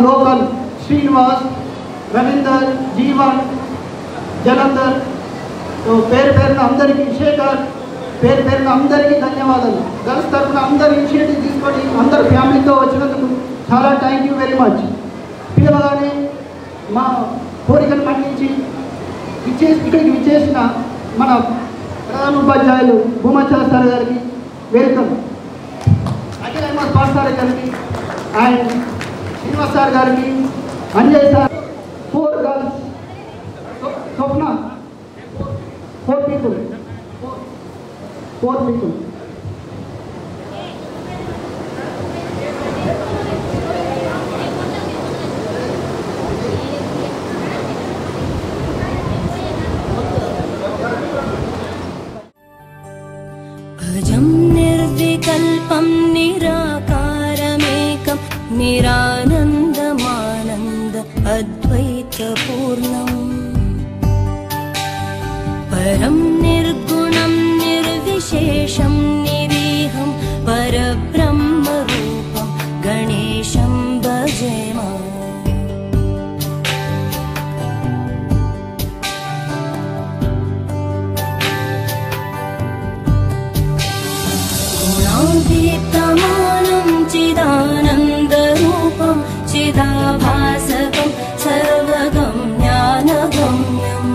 Local Srinivas, Ravinder, Jeevan, Jalandhar, పేరు పేరున అందరికీ, శేఖర్, పేరు పేరున అందరికీ ధన్యవాదాలు. గర్ల్స్ తరఫున అందరు ఇనిషియేటివ్ తీసుకొని అందరు ఫ్యామిలీతో వచ్చినందుకు చాలా థ్యాంక్ యూ వెరీ మచ్. పిలవగానే మా కోరికను మన్నించి ఇక్కడికి విచ్చేసిన మన ప్రధాన ఉపాధ్యాయులు భూమాచార్య సార్ గారికి వెల్కమ్. అఖిల్ అహ్మద్ పాఠశాల గారికి అండ్ శ్రీనివాస్ సార్ గారికి, అంజయ్ సార్, 4 గర్ల్స్, స్వప్న, 4 people. अजं निर्विकल्पं निराकारमेकं निरानन्दमानन्द अद्वैतपूर्णम् परं निर्गुणं निर्विशेषं निरीहं परब्रह्मरूपं गणेशं भजेम. गुणातीतमानं चिदानन्दरूपं चिदाभासकं सर्वगं ज्ञानगम्यम्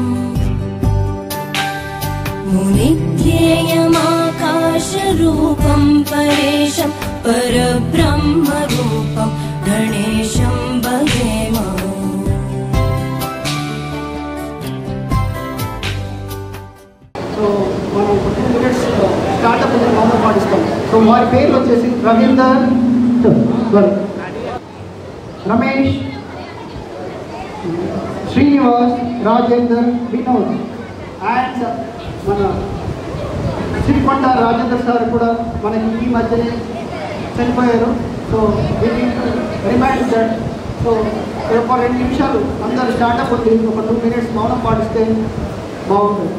मुनिध्येयमाकाशरूपं परेशं परब्रह्मरूपं गणेशं भजेम. సో మనం 2 minutes స్టార్ట్అప్ మౌనం పాటిస్తాం. సో వారి పేర్లు వచ్చేసి రవీందర్, రమేష్, శ్రీనివాస్, రాజేందర్, వినోద్ అండ్ మన శ్రీకొండ రాజేందర్ సార్ కూడా మనకి ఈ మధ్యనే చనిపోయారు. So remind that. సో ఒక 2 నిమిషాలు అందరు స్టార్ట్అప్ ఉంది, ఒక 2 minutes మౌనం పాటిస్తే బాగుంటుంది.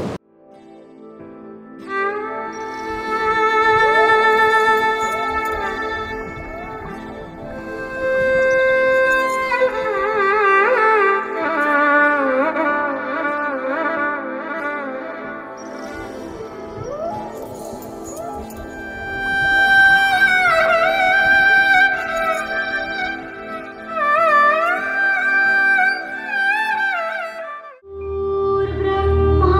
ब्रह्मा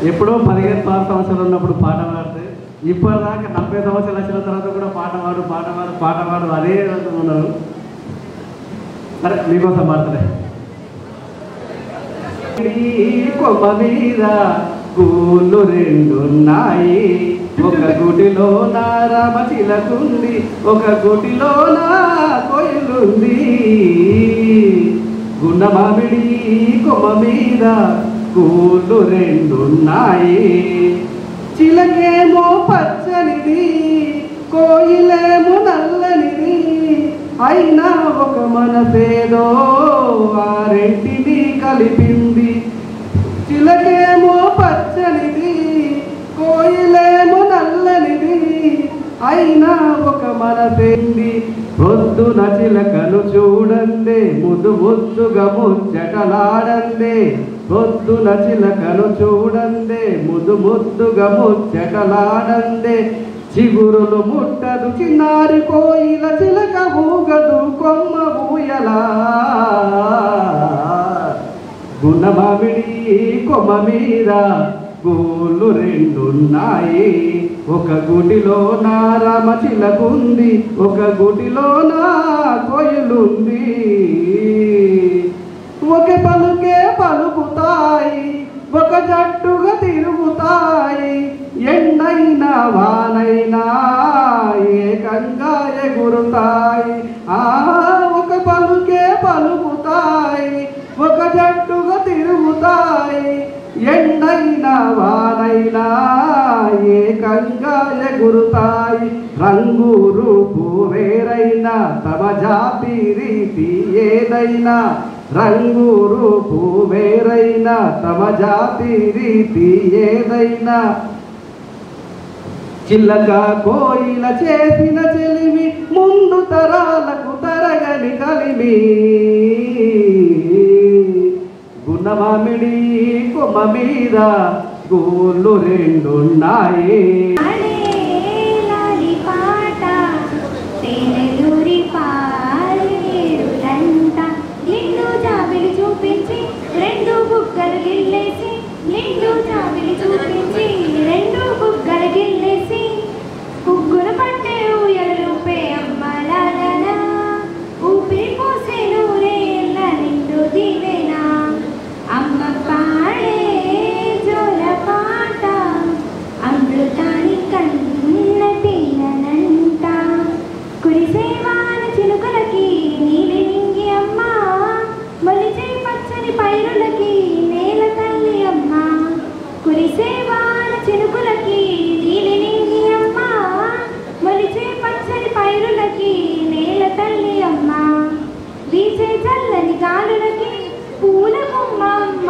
ఎప్పుడో 15 సంవత్సరాలు ఉన్నప్పుడు పాట పాడితే ఇప్పటిదాకా 70 సంవత్సరాలు వచ్చిన తర్వాత కూడా పాట పాడు అదే రోజు ఉన్నారు. సరే మీకోసం పాడతలే. కొమ్మ మీద పూలు రెండున్నాయి, ఒక గుడిలో నా రామచిలకుంది, ఒక గుడిలో నా కోయిలుంది. గున్న మామిడి కొమ్మ మీద పూలు రెండున్నాయి, చిలకేమో పచ్చనిది, కోయిలేమో నల్లనిది, అయినా ఒక మనసేదో ఆ రెంటిని కలిపింది. చిలకేమో పచ్చనిది, కోయిలేమో నల్లనిది, అయినా ఒక మనసేంది. పొద్దున చిలకను చూడందే, ముద్దు ముద్దుగా ముచ్చటలాడందే. పొద్దున చిలకను చూడందే, ముద్దు ముద్దుగా ముచ్చటలాడందే. చిగురులు ముట్టదు చిన్నారి కోయిల, చిలక ఊగదు కొమ్మ ఊయలా. గున్న మామిడి కొమ్మ మీద పూలు రెండున్నాయి, ఒక గుడిలో నా రామచిలకుంది, ఒక గుడిలో నా కోయిలుంది. ఒక పలుకే పలుకుతాయి, ఒక జట్టుగా తిరుగుతాయి, ఎండైనా వానైనా ఏకంగా ఎగురుతాయి. ఒక పలుకే పలుకుతాయి, ఒక జట్టుగా తిరుగుతాయి, ఎండైనా వానైనా ఏకంగా ఎగురుతాయి. రంగు రూపు వేరైనా తమ జాతి రీతి ఏదైనా, రంగు రూపు వేరైనా తమ జాతి రీతి ఏదైనా. చిల్లక కోయిల చేసిన చెలిమి ముందు తరాలకు తరగని కలిమి. గున్న మామిడి కొమ్మ మీద పూలు రెండున్నాయి. చూపించి రెండు బుగ్గలు గిల్లేసి, నిండు జాబిలి చూపించి రెండు బుగ్గలు గిల్లేసి, బుగ్గును పట్టే ఊయలుపే అమ్మలాలన, ఊపిరి పోసే నూరేళ్ళ నిండు దీవెనా. అమ్మ పాడే జోల పాట అమృతాని కన్న తీయనంట, కురిసేవాన చిలుకలకి నీలి నింగి అమ్మ, మొలిచే పచ్చని పైరులకి నేల తల్లి అమ్మ, కురిసేవాన చినుకులకి నీలి నింగి అమ్మ, మొలిచే పచ్చని పైరులకి నేల తల్లి అమ్మ, వీచే చల్లని గాలులకి పూల కొమ్మ అమ్మ,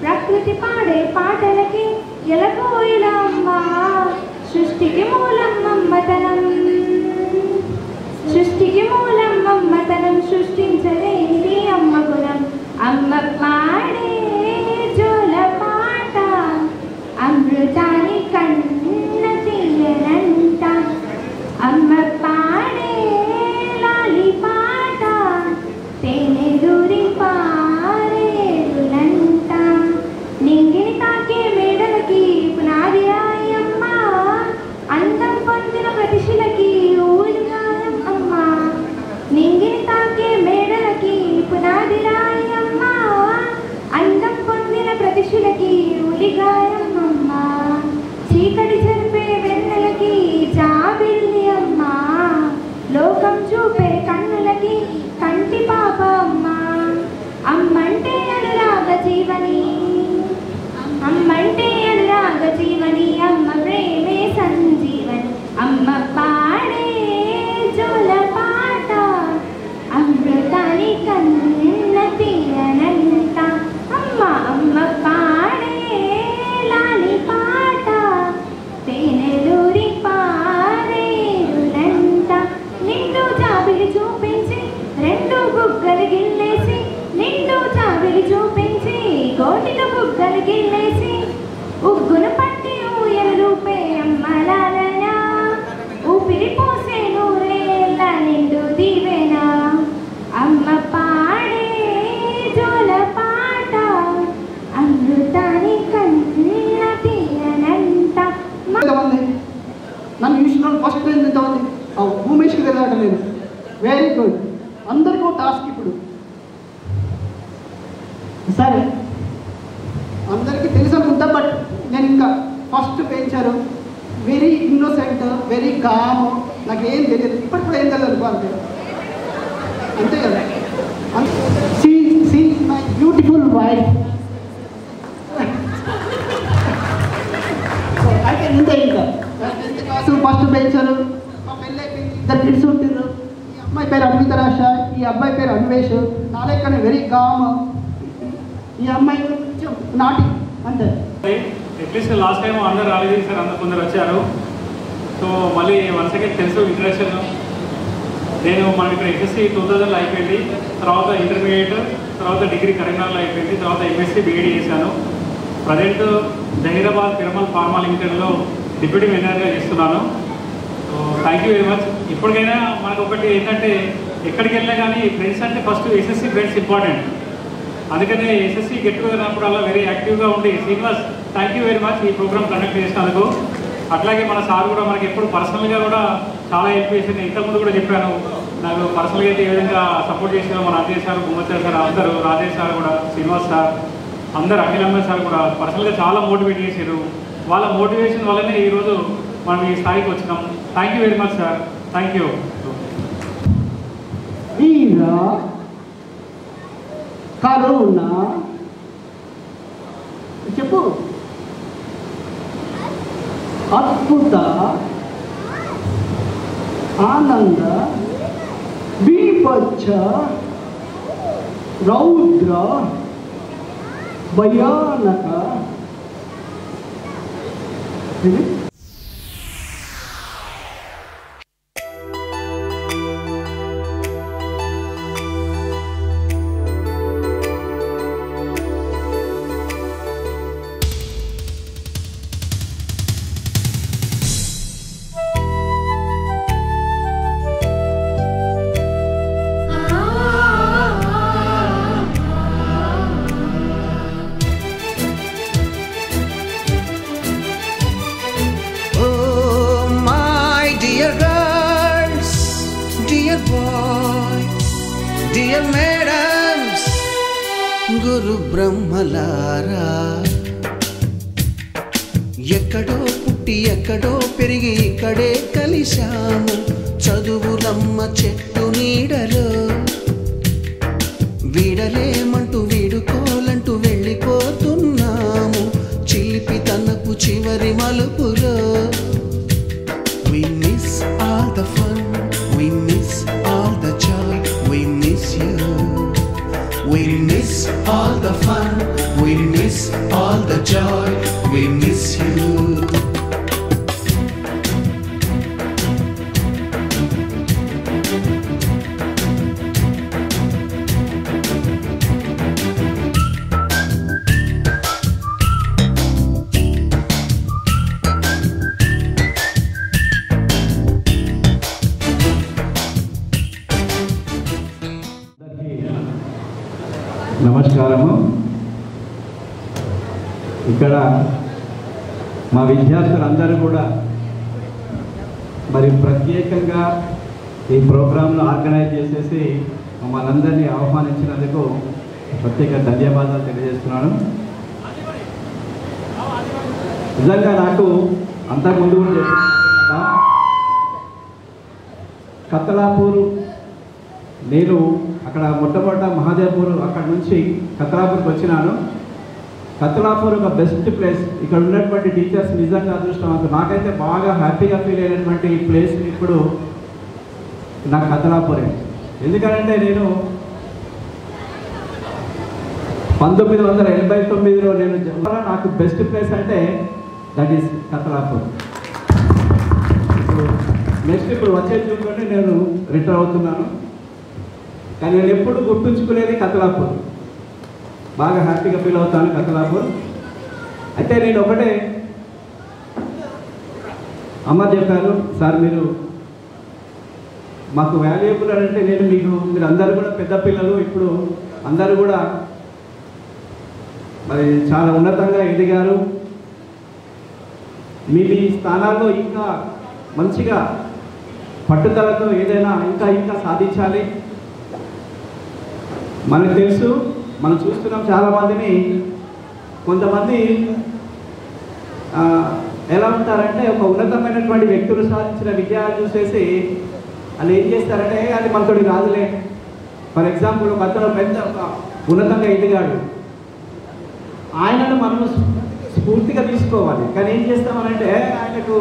ప్రకృతి పాడే పాటలకి ఎలకోయిల అమ్మ, సృష్టికి మూలం మమ్మతనం, సృష్టికి మూలం మమ్మతనం, సృష్టించలేనిది అమ్మ గుణం. అమ్మ పాడే జోల పాట అమృతాని కన్న తీయనంట, అమ్మ పాడే లాలి పాట తేనెదూరి పారేరులంట, నింగిని తాకే మేడలకి పునాది రాయమ్మ, అందం పొందిన ప్రతిశిలకి ఊరిగాయం అమ్మ, నింగిని తాకే మేడలకి పునాది రాయమ్మ, అందం పొందిన ప్రతిశిలకి ఊలిగాయం అమ్మ, చీకటి జరిపే వెన్నెలకి జాబిల్లి అమ్మ, లోకం చూపే కన్నులకి కంటి పాప అమ్మ, అమ్మంటే అనురాగ జీవని, అమ్మంటే అనురాగ జీవని, అమ్మ ప్రేమే సంజీవని. అమ్మ పాడే జోల పాట అమృతాని కన్న తీయనంట, అమ్మ అమ్మ పాడే లాలి పాట తేనెలూరి పారేరులంట, నిండు జాబిలి చూపించి రెండు బుగ్గలు గిల్లేసి, నిండు జాబిలి చూపించి కోటిక బుగ్గలు గిల్లేసి, ఉగ్గును పట్టి ఊయలుపే అమ్మలాలన, ఊపిరి పోసే నూరేళ్ళ నిండు దీవెనా. అమ్మ పాడే జోల పాట అమృతాని కన్న ఇప్పటిదాకా నేను. Very good. అందరికీ టాస్క్ ఇప్పుడు. సరే, అందరికీ తెలిసి అనుకుంటా, బట్ నేను ఇంకా ఫస్ట్ పెంచారు వెరీ ఇన్నోసెంట్, వెరీ కామ్, నాకేం తెలియదు, ఇప్పటి కూడా ఏం తెలియదు అంతే అంతే కదా. See my beautiful wife. అయితే ఇంతే ఇంకా అసలు ఫస్ట్ పెంచారు, మా పెళ్ళి అయిపోయింది, ఇద్దరు కిడ్స్ ఉంటున్నారు. ఈ అమ్మాయి పేరు అన్వితరాశ, ఈ అబ్బాయి పేరు అన్వేష్. నా లెక్కనే వెరీ కామ్, ఈ అమ్మాయి కొంచెం నాటి అంతే. అట్లీస్ట్ లాస్ట్ టైం అందరు రాలేదు సార్, అందరు కొందరు వచ్చారు. సో మళ్ళీ వన్ సెకండ్ తెలుసు ఇంట్రడక్షన్. నేను మనకి ఇక్కడ ఎస్ఎస్సి 2000లో అయిపోయింది, తర్వాత ఇంటర్మీడియట్, తర్వాత డిగ్రీ కరీంనగర్లో అయిపోయింది, తర్వాత ఎంఎస్సీ బీఈడీ చేశాను. ప్రజెంట్ జహీరాబాద్ పిరమల్ ఫార్మా లిమిటెడ్లో డిప్యూటీ మేనేజర్గా చేస్తున్నాను. So thank you very much. ఇప్పటికైనా మనకు ఒకటి ఏంటంటే, ఎక్కడికి వెళ్ళినా కానీ ఫ్రెండ్స్ అంటే ఫస్ట్ ఎస్ఎస్సి ఫ్రెండ్స్ ఇంపార్టెంట్. అందుకనే ఎస్ఎస్సి గెట్ టుగెదర్ అప్పుడు అలా వెరీ యాక్టివ్గా ఉండి. Srinivas, thank you very much ఈ ప్రోగ్రామ్ కండక్ట్ చేసినందుకు. అట్లాగే మన సార్ కూడా మనకి ఎప్పుడు పర్సనల్గా కూడా చాలా హెల్ప్ చేసింది. ఇంతకుముందు కూడా చెప్పాను, నాకు పర్సనల్గా అయితే ఏ విధంగా సపోర్ట్ చేసిన మన అజయ్ సార్, గుమ్మచారి సార్, అందరూ, రాజేష్ సార్ కూడా, శ్రీనివాస్ సార్, అందరు అఖిలమ్మ సార్ కూడా పర్సనల్గా చాలా మోటివేట్ చేశారు. వాళ్ళ మోటివేషన్ వల్లనే ఈరోజు మనం ఈ స్థాయికి వచ్చినాం. Thank you very much sir. Thank you. Corona చెప్పు, అద్భుత, ఆనంద, బీభత్స, రౌద్ర, భయానక, గురు బ్రహ్మలారా, ఎక్కడో పుట్టి ఎక్కడో పెరిగి ఇక్కడే కలిశాము. చదువులమ్మ చెట్టు నీడలో వీడలేమంటూ వీడుకోలంటూ వెళ్ళిపోతున్నాము. చిలిపి తనపు చివరి మలుపులో we miss all the fun, we miss all the joy, we miss you. We miss all the fun, we miss all the joy, we miss you. నమస్కారము. ఇక్కడ మా విద్యార్థులందరూ కూడా మరి ప్రత్యేకంగా ఈ ప్రోగ్రాంను ఆర్గనైజ్ చేసేసి మమ్మల్ని అందరినీ ఆహ్వానించినందుకు ప్రత్యేక ధన్యవాదాలు తెలియజేస్తున్నాను. నిజంగా నాకు అంతకుముందు కూడా చెప్పిన కత్తలాపూర్, నేను అక్కడ మొట్టమొదట మహాదేవ్పూర్, అక్కడ నుంచి కత్తలాపూర్కి వచ్చినాను. కత్తలాపూర్ ఒక బెస్ట్ ప్లేస్. ఇక్కడ ఉన్నటువంటి టీచర్స్ నిజంగా అదృష్టవంతులు. నాకైతే బాగా హ్యాపీగా ఫీల్ అయినటువంటి ప్లేస్ ఇప్పుడు నాకు కత్తలాపూరే. ఎందుకంటే నేను 1989లో నేను నాకు బెస్ట్ ప్లేస్ అంటే దట్ ఈస్ కత్తలాపూర్. నెక్స్ట్ ఇప్పుడు వచ్చే జూన్లోనే నేను రిటైర్ అవుతున్నాను. కానీ నేను ఎప్పుడు గుర్తుంచుకునేది కత్తలాపూర్. బాగా హ్యాపీగా ఫీల్ అవుతాను కత్తలాపూర్. అయితే నేను ఒకటే అమ్మ చెప్పారు, సార్ మీరు మాకు వాల్యుయబుల్ అంటే నేను మీరు అందరూ కూడా పెద్ద పిల్లలు, ఇప్పుడు అందరూ కూడా మరి చాలా ఉన్నతంగా ఎదిగారు. మీ స్థానాల్లో ఇంకా మంచిగా పట్టుదలతో ఏదైనా ఇంకా సాధించాలి. మనకు తెలుసు, మనం చూస్తున్నాం చాలామందిని. కొంతమంది ఎలా ఉంటారంటే ఒక ఉన్నతమైనటువంటి వ్యక్తులు సాధించిన విజయాలు చూసేసి వాళ్ళు ఏం చేస్తారంటే అది మనతోటి కాదులే. ఫర్ ఎగ్జాంపుల్ ఒక అతను పెద్ద ఉన్నతంగా ఎదిగాడు, ఆయనను మనం స్ఫూర్తిగా తీసుకోవాలి. కానీ ఏం చేస్తామనంటే ఆయనకు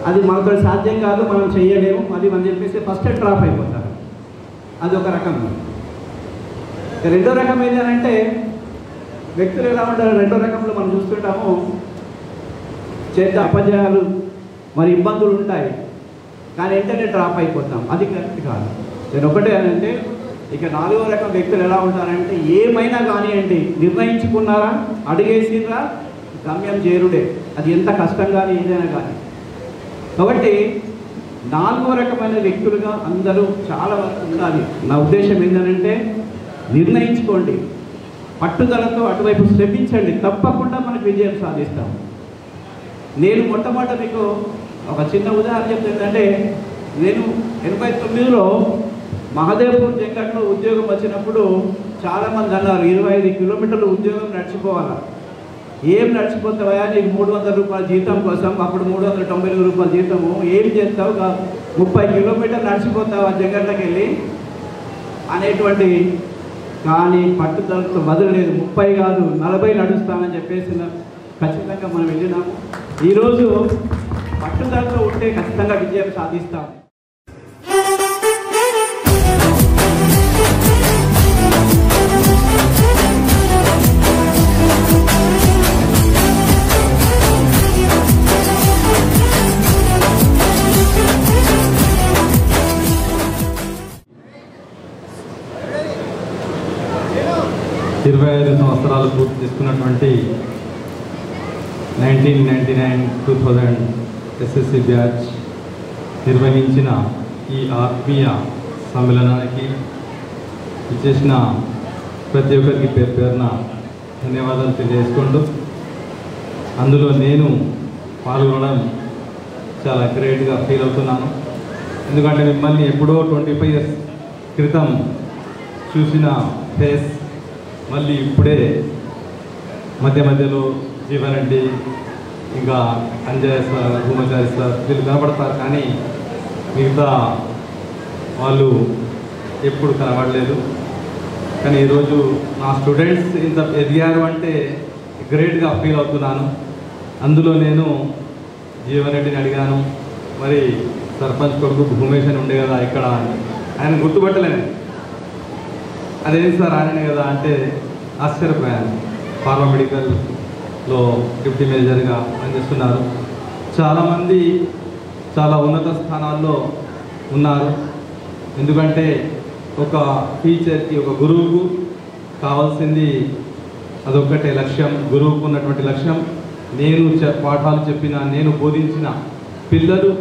అది మనతో సాధ్యం కాదు, మనం చేయలేము అది అని చెప్పేసి ఫస్ట్ డ్రాప్ అయిపోతారు. అది ఒక రకం. రెండో రకం ఏంటంటే వ్యక్తులు ఎలా ఉంటారు, రెండో రకంలో మనం చూస్తుంటాము, చేత అపజయాలు మరి ఇబ్బందులు ఉంటాయి కానీ ఏంటంటే డ్రాప్ అయిపోతాం. అది కరెక్ట్ కాదు. నేను ఒకటే అంటే ఇక నాలుగో రకం వ్యక్తులు ఎలా ఉంటారంటే ఏమైనా కానివ్వండి, నిర్ణయించుకున్నారా, అడిగేసిరా, గమ్యం చేరుడే, అది ఎంత కష్టం కానీ ఏదైనా కానీ. కాబట్టి నాలుగో రకమైన వ్యక్తులుగా అందరూ చాలా వరకు ఉండాలి. నా ఉద్దేశం ఏంటంటే నిర్ణయించుకోండి, పట్టుదలతో అటువైపు శ్రమించండి, తప్పకుండా మనకు విజయం సాధిస్తాం. నేను మొట్టమొదట మీకు ఒక చిన్న ఉదాహరణ చెప్తుందంటే, నేను 89లో మహదేవ్పూర్ జంగట్లో ఉద్యోగం వచ్చినప్పుడు చాలామంది అన్నారు 25 కిలోమీటర్లు ఉద్యోగం నడిచిపోవాలా, ఏం నడిచిపోతావా, నీకు 300 రూపాయల జీతం కోసం, అప్పుడు 399 రూపాయల జీతము, ఏం చేస్తావు, 30 కిలోమీటర్లు నడిచిపోతావా జంగట్లోకి వెళ్ళి అనేటువంటి. కానీ పట్టుదలతో వదలలేదు, 30 కాదు 40 నడుస్తామని చెప్పేసి ఖచ్చితంగా మనం వెళ్ళినాము. ఈరోజు పట్టుదలతో ఉంటే ఖచ్చితంగా విజయం సాధిస్తాం. ఇరవై 25 సంవత్సరాలు పూర్తి చేసుకున్నటువంటి 1999-2000 ఎస్ఎస్సి బ్యాచ్ నిర్వహించిన ఈ ఆత్మీయ సమ్మేళనానికి ఇచ్చేసిన ప్రతి ఒక్కరికి పేరు పేరున ధన్యవాదాలు తెలియజేసుకుంటూ, అందులో నేను పాల్గొనడం చాలా గ్రేట్గా ఫీల్ అవుతున్నాను. ఎందుకంటే మిమ్మల్ని ఎప్పుడో 25 years క్రితం చూసిన ఫేస్ మళ్ళీ ఇప్పుడే మధ్యలో జీవరెడ్డి, ఇంకా అంజయ్ సార్, భూమచారి సార్ వీళ్ళు కనబడతారు, కానీ మిగతా వాళ్ళు ఎప్పుడు కనబడలేదు. కానీ ఈరోజు నా స్టూడెంట్స్ ఇంత ఎదిగారు అంటే గ్రేట్గా ఫీల్ అవుతున్నాను. అందులో నేను జీవరెడ్డిని అడిగాను, మరి సర్పంచ్ కొడుకు భూమేష్ అని ఉండే కదా ఇక్కడ, ఆయన గుర్తుపట్టలేను. అదేంటి సార్ ఆయనే కదా అంటే ఆశ్చర్యపోయాను. ఫార్మా మెడికల్లో డిప్యూటీ మేనేజర్గా పనిచేస్తున్నారు. చాలామంది చాలా ఉన్నత స్థానాల్లో ఉన్నారు. ఎందుకంటే ఒక టీచర్కి, ఒక గురువుకు కావాల్సింది అదొక్కటే లక్ష్యం. గురువుకు ఉన్నటువంటి లక్ష్యం, నేను పాఠాలు చెప్పిన, నేను బోధించిన పిల్లలు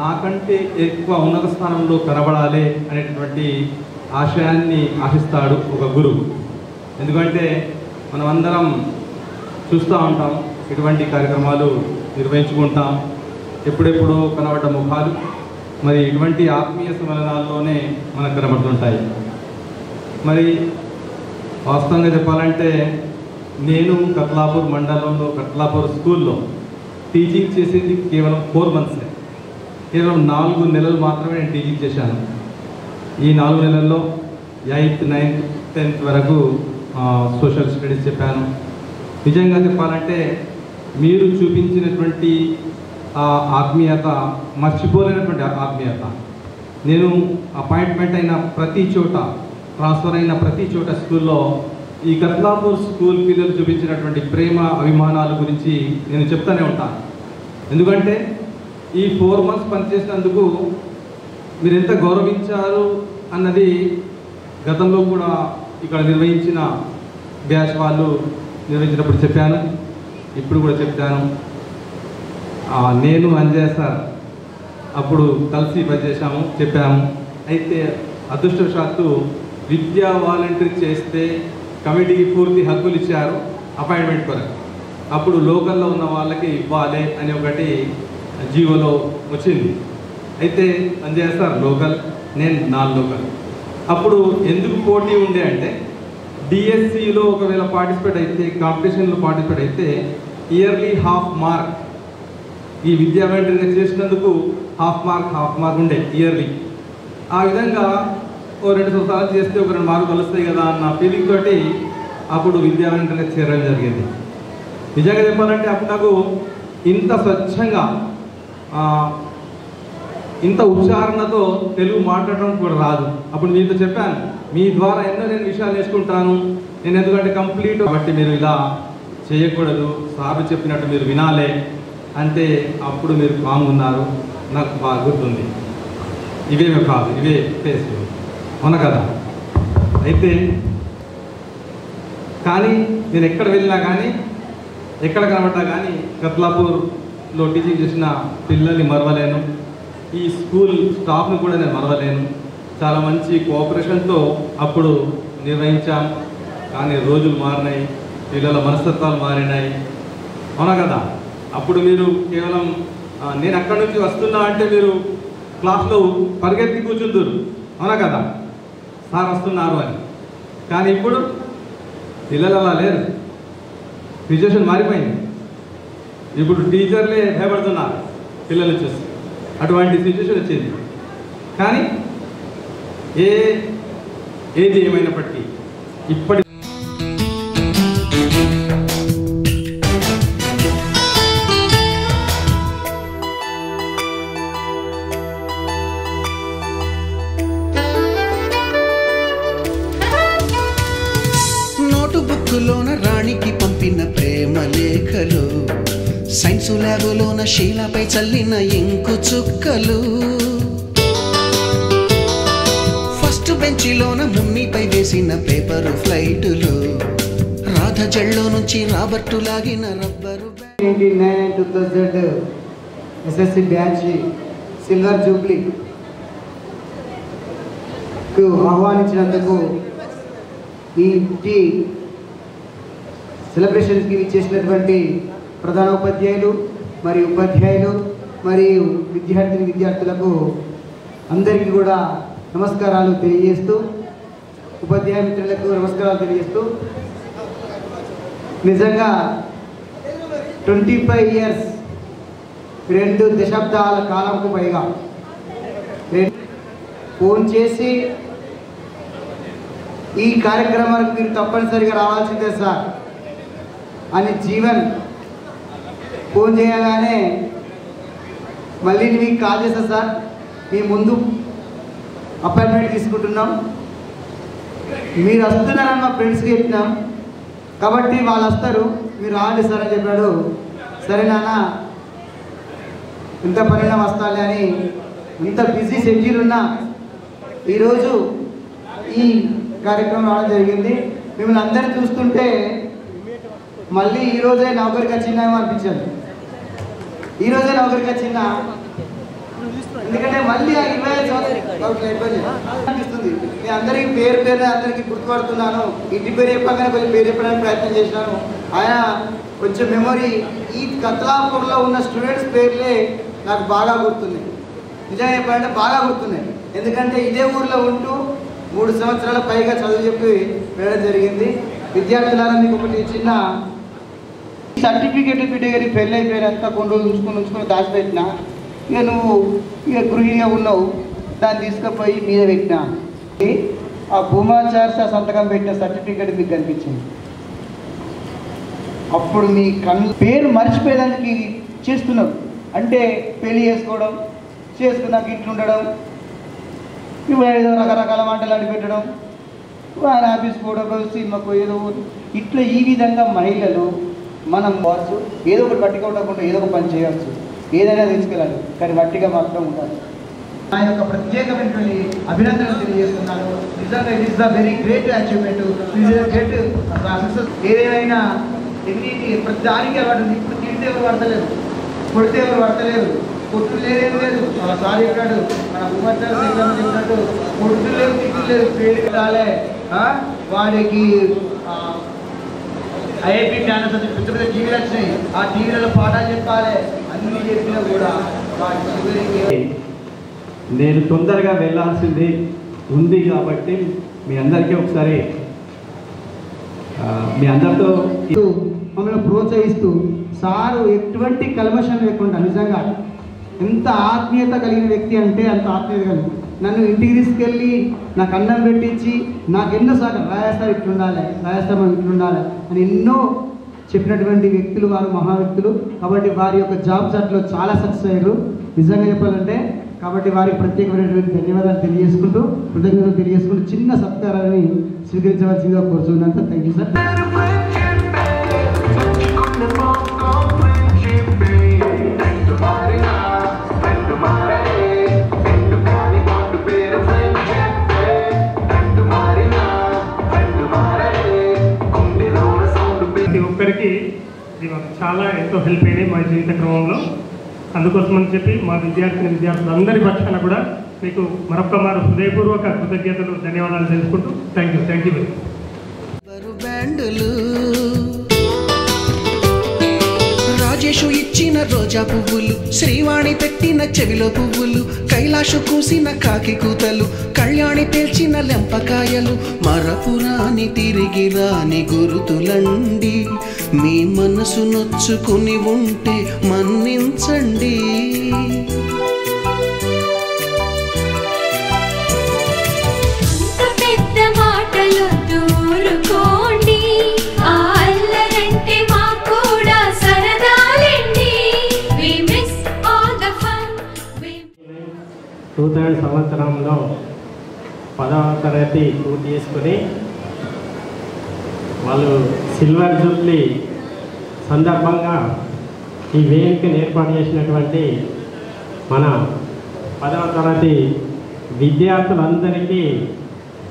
నాకంటే ఎక్కువ ఉన్నత స్థానంలో కనబడాలి అనేటువంటి ఆశయాన్ని ఆశిస్తాడు ఒక గురువు. ఎందుకంటే మనమందరం చూస్తూ ఉంటాం, ఇటువంటి కార్యక్రమాలు నిర్వహించుకుంటాం, ఎప్పుడెప్పుడో కనబడ్డ ముఖాలు మరి ఇటువంటి ఆత్మీయ సమ్మేళనాల్లోనే మనకు కనబడుతుంటాయి. మరి వాస్తవంగా చెప్పాలంటే నేను కట్లాపూర్ మండలంలో కట్లాపూర్ స్కూల్లో టీచింగ్ చేసింది కేవలం 4 months, కేవలం 4 నెలలు మాత్రమే నేను టీచింగ్ చేశాను. ఈ 4 నెలల్లో 8th, 9th, 10th వరకు సోషల్ స్టడీస్ చెప్పాను. నిజంగా చెప్పాలంటే మీరు చూపించినటువంటి ఆత్మీయత మర్చిపోలేనటువంటి ఆత్మీయత. నేను అపాయింట్మెంట్ అయిన ప్రతి చోట, ట్రాన్స్ఫర్ అయిన ప్రతి చోట స్కూల్లో ఈ కత్లాపూర్ స్కూల్ పిల్లలు చూపించినటువంటి ప్రేమ అభిమానాల గురించి నేను చెప్తూనే ఉంటాను. ఎందుకంటే ఈ 4 months పనిచేసినందుకు మీరు ఎంత గౌరవించారు అన్నది గతంలో కూడా ఇక్కడ నిర్వహించిన బ్యాచ్ వాళ్ళు నిర్వహించినప్పుడు చెప్పాను, ఇప్పుడు కూడా చెప్తాను. నేను అంజయ్ సార్ అప్పుడు కలిసి పనిచేసాము, చెప్పాము. అయితే అదృష్టవశాత్తు విద్యా వాలంటీర్ చేస్తే కమిటీకి పూర్తి హక్కులు ఇచ్చారు అపాయింట్మెంట్ కొరకు. అప్పుడు లోకల్లో ఉన్న వాళ్ళకి ఇవ్వాలి అని ఒకటి జీవోలో వచ్చింది. అయితే అంజయ్య సార్ లోకల్, నేను నాన్ లోకల్. అప్పుడు ఎందుకు పోటీ ఉండే అంటే డిఎస్సిలో ఒకవేళ పార్టిసిపేట్ అయితే, కాంపిటీషన్లో పార్టిసిపేట్ అయితే ఇయర్లీ హాఫ్ మార్క్ ఈ విద్యా వాలంటీర్గా చేసినందుకు హాఫ్ మార్క్ ఉండే ఇయర్లీ. ఆ విధంగా ఓ 2 సంవత్సరాలు చేస్తే ఒక 2 మార్కులు వస్తాయి కదా అన్న ఫీలింగ్ తోటి అప్పుడు విద్యా వాలంటీర్గా చేరడం జరిగింది. నిజంగా చెప్పాలంటే అప్పుడు నాకు ఇంత స్వచ్ఛంగా ఇంత ఉచ్చారణతో తెలుగు మాట్లాడడం కూడా రాదు. అప్పుడు మీతో చెప్పాను, మీ ద్వారా ఎన్నో నేను విషయాలు నేర్చుకుంటాను, నేను ఎందుకంటే కంప్లీట్ కాబట్టి మీరు ఇలా చేయకూడదు, సార్లు చెప్పినట్టు మీరు వినాలే అంటే అప్పుడు మీరు కాంగ్ ఉన్నారు. నాకు బాగా గుర్తుంది. ఇవేమో కాదు, ఇవే ఫేస్ అవునా కదా. అయితే కానీ నేను ఎక్కడ వెళ్ళినా కానీ, ఎక్కడ కనబడ్డా కానీ కత్లాపూర్లో టీచింగ్ చేసిన పిల్లల్ని మరవలేను, ఈ స్కూల్ స్టాఫ్ని కూడా నేను మరవలేను. చాలా మంచి కోఆపరేషన్తో అప్పుడు నిర్వహించాం. కానీ రోజులు మారినాయి, పిల్లల మనస్తత్వాలు మారినాయి అవునా కదా. అప్పుడు మీరు కేవలం నేను అక్కడి నుంచి వస్తున్నా అంటే మీరు క్లాస్లో పరిగెత్తి కూర్చుంటారు అవునా కదా, సార్ వస్తున్నారు అని. కానీ ఇప్పుడు పిల్లలు అలా లేరు, సిచ్యువేషన్ మారిపోయింది. ఇప్పుడు టీచర్లే భయపడుతున్నారు పిల్లలు చూసి, అటువంటి సిచ్యువేషన్ వచ్చింది. కానీ ఏది ఏమైనప్పటికీ ఇప్పటి నోటుబుక్కులోన రాణికి పంపిన ప్రేమ లేఖలు, సైన్సు ల్యాబులోన శీలపై చల్లిన ఇంకు చుక్కలు, ఫస్ట్ బెంచిలోన మున్నిపై వేసిన పేపరు ఫ్లైటులు, రాధ జల్లో నుంచి రాబర్టు లాగిన రబ్బరు. 2000 ఎస్ఎస్సి బ్యాచ్ సిల్వర్ జూబ్లీకు ఆహ్వానించినందుకు ఈ సెలబ్రేషన్స్కి ఇచ్చేసినటువంటి ప్రధాన ఉపాధ్యాయులు మరియు ఉపాధ్యాయులు మరియు విద్యార్థులకు అందరికీ కూడా నమస్కారాలు తెలియజేస్తూ, ఉపాధ్యాయ మిత్రులకు నమస్కారాలు తెలియజేస్తూ, నిజంగా 25 ఇయర్స్ 2 దశాబ్దాల కాలంకు పైగా ఫోన్ చేసి ఈ కార్యక్రమానికి మీరు తప్పనిసరిగా రావాల్సిందే సార్ అని జీవన్ ఫోన్ చేయగానే మళ్ళీ మీకు కాల్ చేస్తా సార్, మీ ముందు అపాయింట్మెంట్ తీసుకుంటున్నాం, మీరు వస్తున్నారని మా ఫ్రెండ్స్కి చెప్పినాం కాబట్టి వాళ్ళు వస్తారు, మీరు రావాలి సార్ అని చెప్పాడు. సరే నాన్న ఇంత పనినా వస్తాలే అని, ఇంత బిజీ షెడ్యూల్ ఉన్నా ఈరోజు ఈ కార్యక్రమం రావడం జరిగింది. మిమ్మల్ని అందరినీ చూస్తుంటే మళ్ళీ ఈరోజే నౌకరికి వచ్చిందేమో అనిపించాను. ఈరోజే నౌకరికి వచ్చిందా, ఎందుకంటే మళ్ళీ ఆ 25 సంవత్సరాలు అనిపిస్తుంది. నేను అందరికీ పేరు అందరికీ గుర్తుపడుతున్నాను. ఇంటి పేరు చెప్పగానే కొంచెం పేరు చెప్పడానికి ప్రయత్నం చేసినాను. ఆయన కొంచెం మెమొరీ, ఈ కత్లాపూర్లో ఉన్న స్టూడెంట్స్ పేర్లే నాకు బాగా గుర్తున్నాయి. నిజంగా చెప్పాలంటే బాగా గుర్తున్నాయి, ఎందుకంటే ఇదే ఊర్లో ఉంటూ 3 సంవత్సరాల పైగా చదువు చెప్పి వెళ్ళడం జరిగింది. విద్యార్థులారా మీకు ఒకటి చిన్న సర్టిఫికేట్ పెట్టి పెళ్ళి అయిపోయినంత కొన్ని రోజులు ఉంచుకొని దాచిపెట్టినా, ఇక నువ్వు గృహిణిగా ఉన్నావు, దాన్ని తీసుకుపోయి మీద పెట్టినా ఆ భూమాచార్య సంతకం పెట్టిన సర్టిఫికేట్ మీకు కనిపించింది. అప్పుడు మీ పేరు మర్చిపోయేదానికి చేస్తున్నావు, అంటే పెళ్లి చేసుకున్నాక ఇట్లు ఉండడం, ఇప్పుడు ఏదో రకరకాల వంటలు అడి పెట్టడం, ఆయన ఆఫీస్ కూడా సినిమాకు ఏదో ఇట్లా ఈ విధంగా మహిళలు మనం వాసు ఏదో ఒకటి పట్టుకోకుండా ఏదో ఒక పని చేయవచ్చు, ఏదైనా తీసుకెళ్ళాలి, కానీ వట్టిగా మాత్రం ఉండాలి. నా యొక్క ప్రత్యేకమైనటువంటి అభినందనలు తెలియజేస్తున్నాను. నిజంగా it is the very great achievement, great success. ఏదైనా ఎన్నిటి ప్రతి దానికి అలవాటు ఉంది. ఇప్పుడు తింటే ఎవరు పడతలేదు, కొడితే ఎవరు పడతలేదు, కొట్టు లేదేం లేదు. సారీ చెప్పాడు మన భూమాచార్య చెప్పినట్టు, కొట్టు లేవు తిట్టు లేదు, పేరు రాలే, వాడికి ఐఐపీ ఛానల్స్ వచ్చి పెద్ద పెద్ద టీవీలు వచ్చినాయి, ఆ టీవీలలో పాఠాలు చెప్పాలి, అన్ని చెప్పినా కూడా వాడి చివరికి నేను తొందరగా వెళ్ళాల్సింది ఉంది కాబట్టి మీ అందరికీ ఒకసారి మీ అందరితో మమ్మల్ని ప్రోత్సహిస్తూ సారు ఎటువంటి కల్మషం లేకుండా నిజంగా ఎంత ఆత్మీయత కలిగిన వ్యక్తి అంటే అంత ఆత్మీయత కలిగి నన్ను ఇంటికి తీసుకెళ్ళి నాకు అన్నం పెట్టించి నాకు ఎన్నోసార్లు రాజస్థాన్ ఇట్లుండాలి రాజస్థాన్ ఇట్లుండాలి అని ఎన్నో చెప్పినటువంటి వ్యక్తులు వారు మహా వ్యక్తులు. కాబట్టి వారి యొక్క జాబ్ చాట్లో చాలా సక్సెస్ అయ్యారు నిజంగా చెప్పాలంటే. కాబట్టి వారికి ప్రత్యేకమైనటువంటి ధన్యవాదాలు తెలియజేసుకుంటూ కృతజ్ఞతలు తెలియజేసుకుంటూ చిన్న సత్కారాన్ని స్వీకరించవలసిందిగా కోరుతున్నాను సార్. Thank you sir. ప్రతి ఒక్కరికి ఇది మాకు చాలా ఎంతో హెల్ప్ అయినాయి మా జీవిత క్రమంలో. అందుకోసమని చెప్పి మా విద్యార్థులందరి పక్షాన కూడా మీకు మరొక మారు హృదయపూర్వక కృతజ్ఞతలు ధన్యవాదాలు తెలుసుకుంటూ థ్యాంక్ యూ వెరీ రాజేషు ఇచ్చిన రోజా పువ్వులు, శ్రీవాణి పెట్టిన చెవిలో పువ్వులు, కైలాషు కూసిన కాకి కూతలు, కళ్యాణి పేల్చిన లెంపకాయలు, మరపురాని తిరిగి రాని గురుతులండి. మీ మనసు నొచ్చుకుని ఉంటే మన్నించండి. పెద్ద మాటలు దూరుకోండి, ఆ అల్లరంటే మాకు కూడా సరదాలండి. We miss all the fun. 2000 సంవత్సరంలో 10వ తరగతి పూర్తి చేసుకుని వాళ్ళు సిల్వర్ జూబ్లీ సందర్భంగా ఈ వేదికను ఏర్పాటు చేసినటువంటి మన 10వ తరగతి విద్యార్థులందరికీ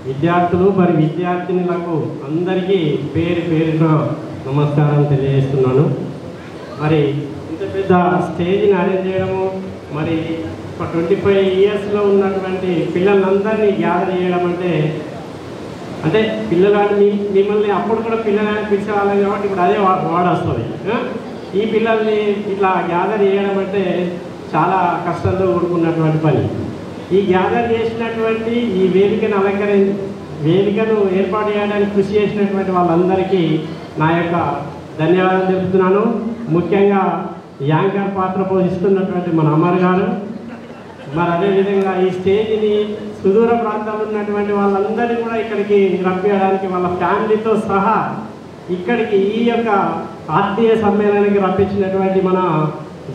విద్యార్థులు మరి విద్యార్థినులకు అందరికీ పేరు పేరున నమస్కారం తెలియజేస్తున్నాను. మరి ఇంత పెద్ద స్టేజ్ని అరేంజ్ చేయడము, మరి ఒక 25 ఇయర్స్లో ఉన్నటువంటి పిల్లలందరినీ గ్యాదర్ చేయడం అంటే పిల్లలని మిమ్మల్ని అప్పుడు కూడా పిల్లలని పిలిచేవాళ్ళం కాబట్టి ఇప్పుడు అదే వాడొస్తుంది. ఈ పిల్లల్ని ఇట్లా గ్యాదర్ చేయడం అంటే చాలా కష్టంతో కూడుకున్నటువంటి పని. ఈ గ్యాదర్ చేసినటువంటి ఈ వేదికను ఏర్పాటు చేయడానికి కృషి చేసినటువంటి వాళ్ళందరికీ నా యొక్క ధన్యవాదాలు తెలుపుతున్నాను. ముఖ్యంగా యాంకర్ పాత్ర పోషిస్తున్నటువంటి మన అమర్ గారు, మరి అదేవిధంగా ఈ స్టేజ్ని సుదూర ప్రాంతాల్లో ఉన్నటువంటి వాళ్ళందరినీ కూడా ఇక్కడికి రప్పించడానికి వాళ్ళ ఫ్యామిలీతో సహా ఇక్కడికి ఈ యొక్క ఆత్మీయ సమ్మేళనానికి రప్పించినటువంటి మన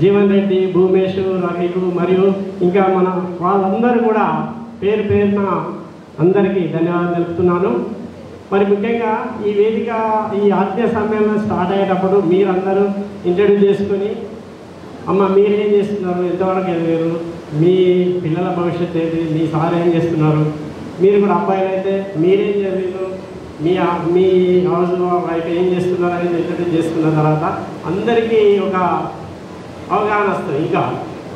జీవన్ రెడ్డి, భూమేష్, రవిలు మరియు ఇంకా మన వాళ్ళందరూ కూడా పేరు పేరున అందరికీ ధన్యవాదాలు తెలుపుతున్నాను. మరి ముఖ్యంగా ఈ వేదిక ఈ ఆత్మీయ సమ్మేళనం స్టార్ట్ అయ్యేటప్పుడు మీరందరూ ఇంట్రడ్యూస్ చేసుకొని అమ్మ మీరేం చేస్తున్నారు, ఎంతవరకు ఎదిగారు, మీ పిల్లల భవిష్యత్తు ఏంటి, మీ సార్ ఏం చేస్తున్నారు, మీరు కూడా అబ్బాయిలు అయితే మీరేం చదివారు, మీ హౌస్ వైఫ్ ఏం చేస్తున్నారు అనేది ఇంట్రడ్యూస్ చేసుకున్న తర్వాత అందరికీ ఒక అవగాహన వస్తుంది. ఇంకా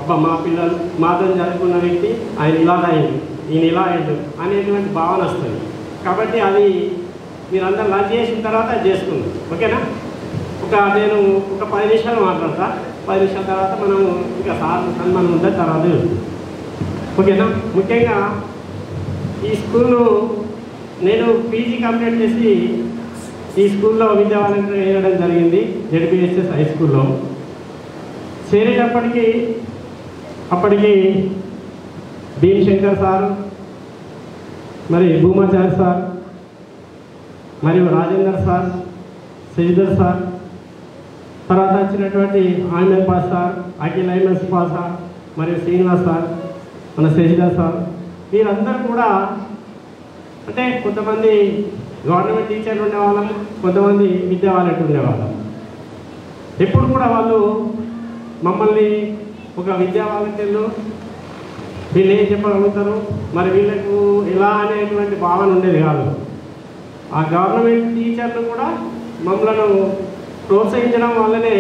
అబ్బా మా పిల్లలు మాతో చదువుకున్న వ్యక్తి ఆయన ఇలా అయ్యింది, ఈయన ఇలా అయ్యిండు అనేటువంటి భావన వస్తుంది. కాబట్టి అది మీరందరూ లంచ్ చేసిన తర్వాత చేసుకుందాం, ఓకేనా? నేను ఒక 10 నిమిషాలు మాట్లాడతా. 10 నిమిషాల తర్వాత మనం ఇంకా సార్ సన్మానం ఉంటుంది తర్వాత, ఓకేనా? ముఖ్యంగా ఈ స్కూలు నేను పీజీ కంప్లీట్ చేసి ఈ స్కూల్లో విద్యా వాలంటీర్ వేయడం జరిగింది. జెడ్పీఎస్ఎస్ హై స్కూల్లో చేరేటప్పటికి అప్పటికి భీమశంకర్ సార్, మరి భూమాచారి సార్, మరియు రాజేందర్ సార్, శ్రీధర్ సార్, తర్వాత వచ్చినటువంటి ఆమెల్ పాస్ సార్, అఖిల్ ఐమన్స్ పాస్ సార్, మరియు శ్రీనివాస్ సార్, మన శశిధర్ సార్, వీరందరూ కూడా అంటే కొంతమంది గవర్నమెంట్ టీచర్లు ఉండేవాళ్ళం, కొంతమంది విద్యా వాలంటీర్ ఉండేవాళ్ళం. ఎప్పుడు కూడా వాళ్ళు మమ్మల్ని ఒక విద్యా వాలంటీర్లు వీళ్ళు ఏం చెప్పగలుగుతారు, మరి వీళ్ళకు ఎలా అనేటువంటి భావన ఉండేది కాదు. ఆ గవర్నమెంట్ టీచర్లు కూడా మమ్మల్ని ప్రోత్సహించడం వల్లనే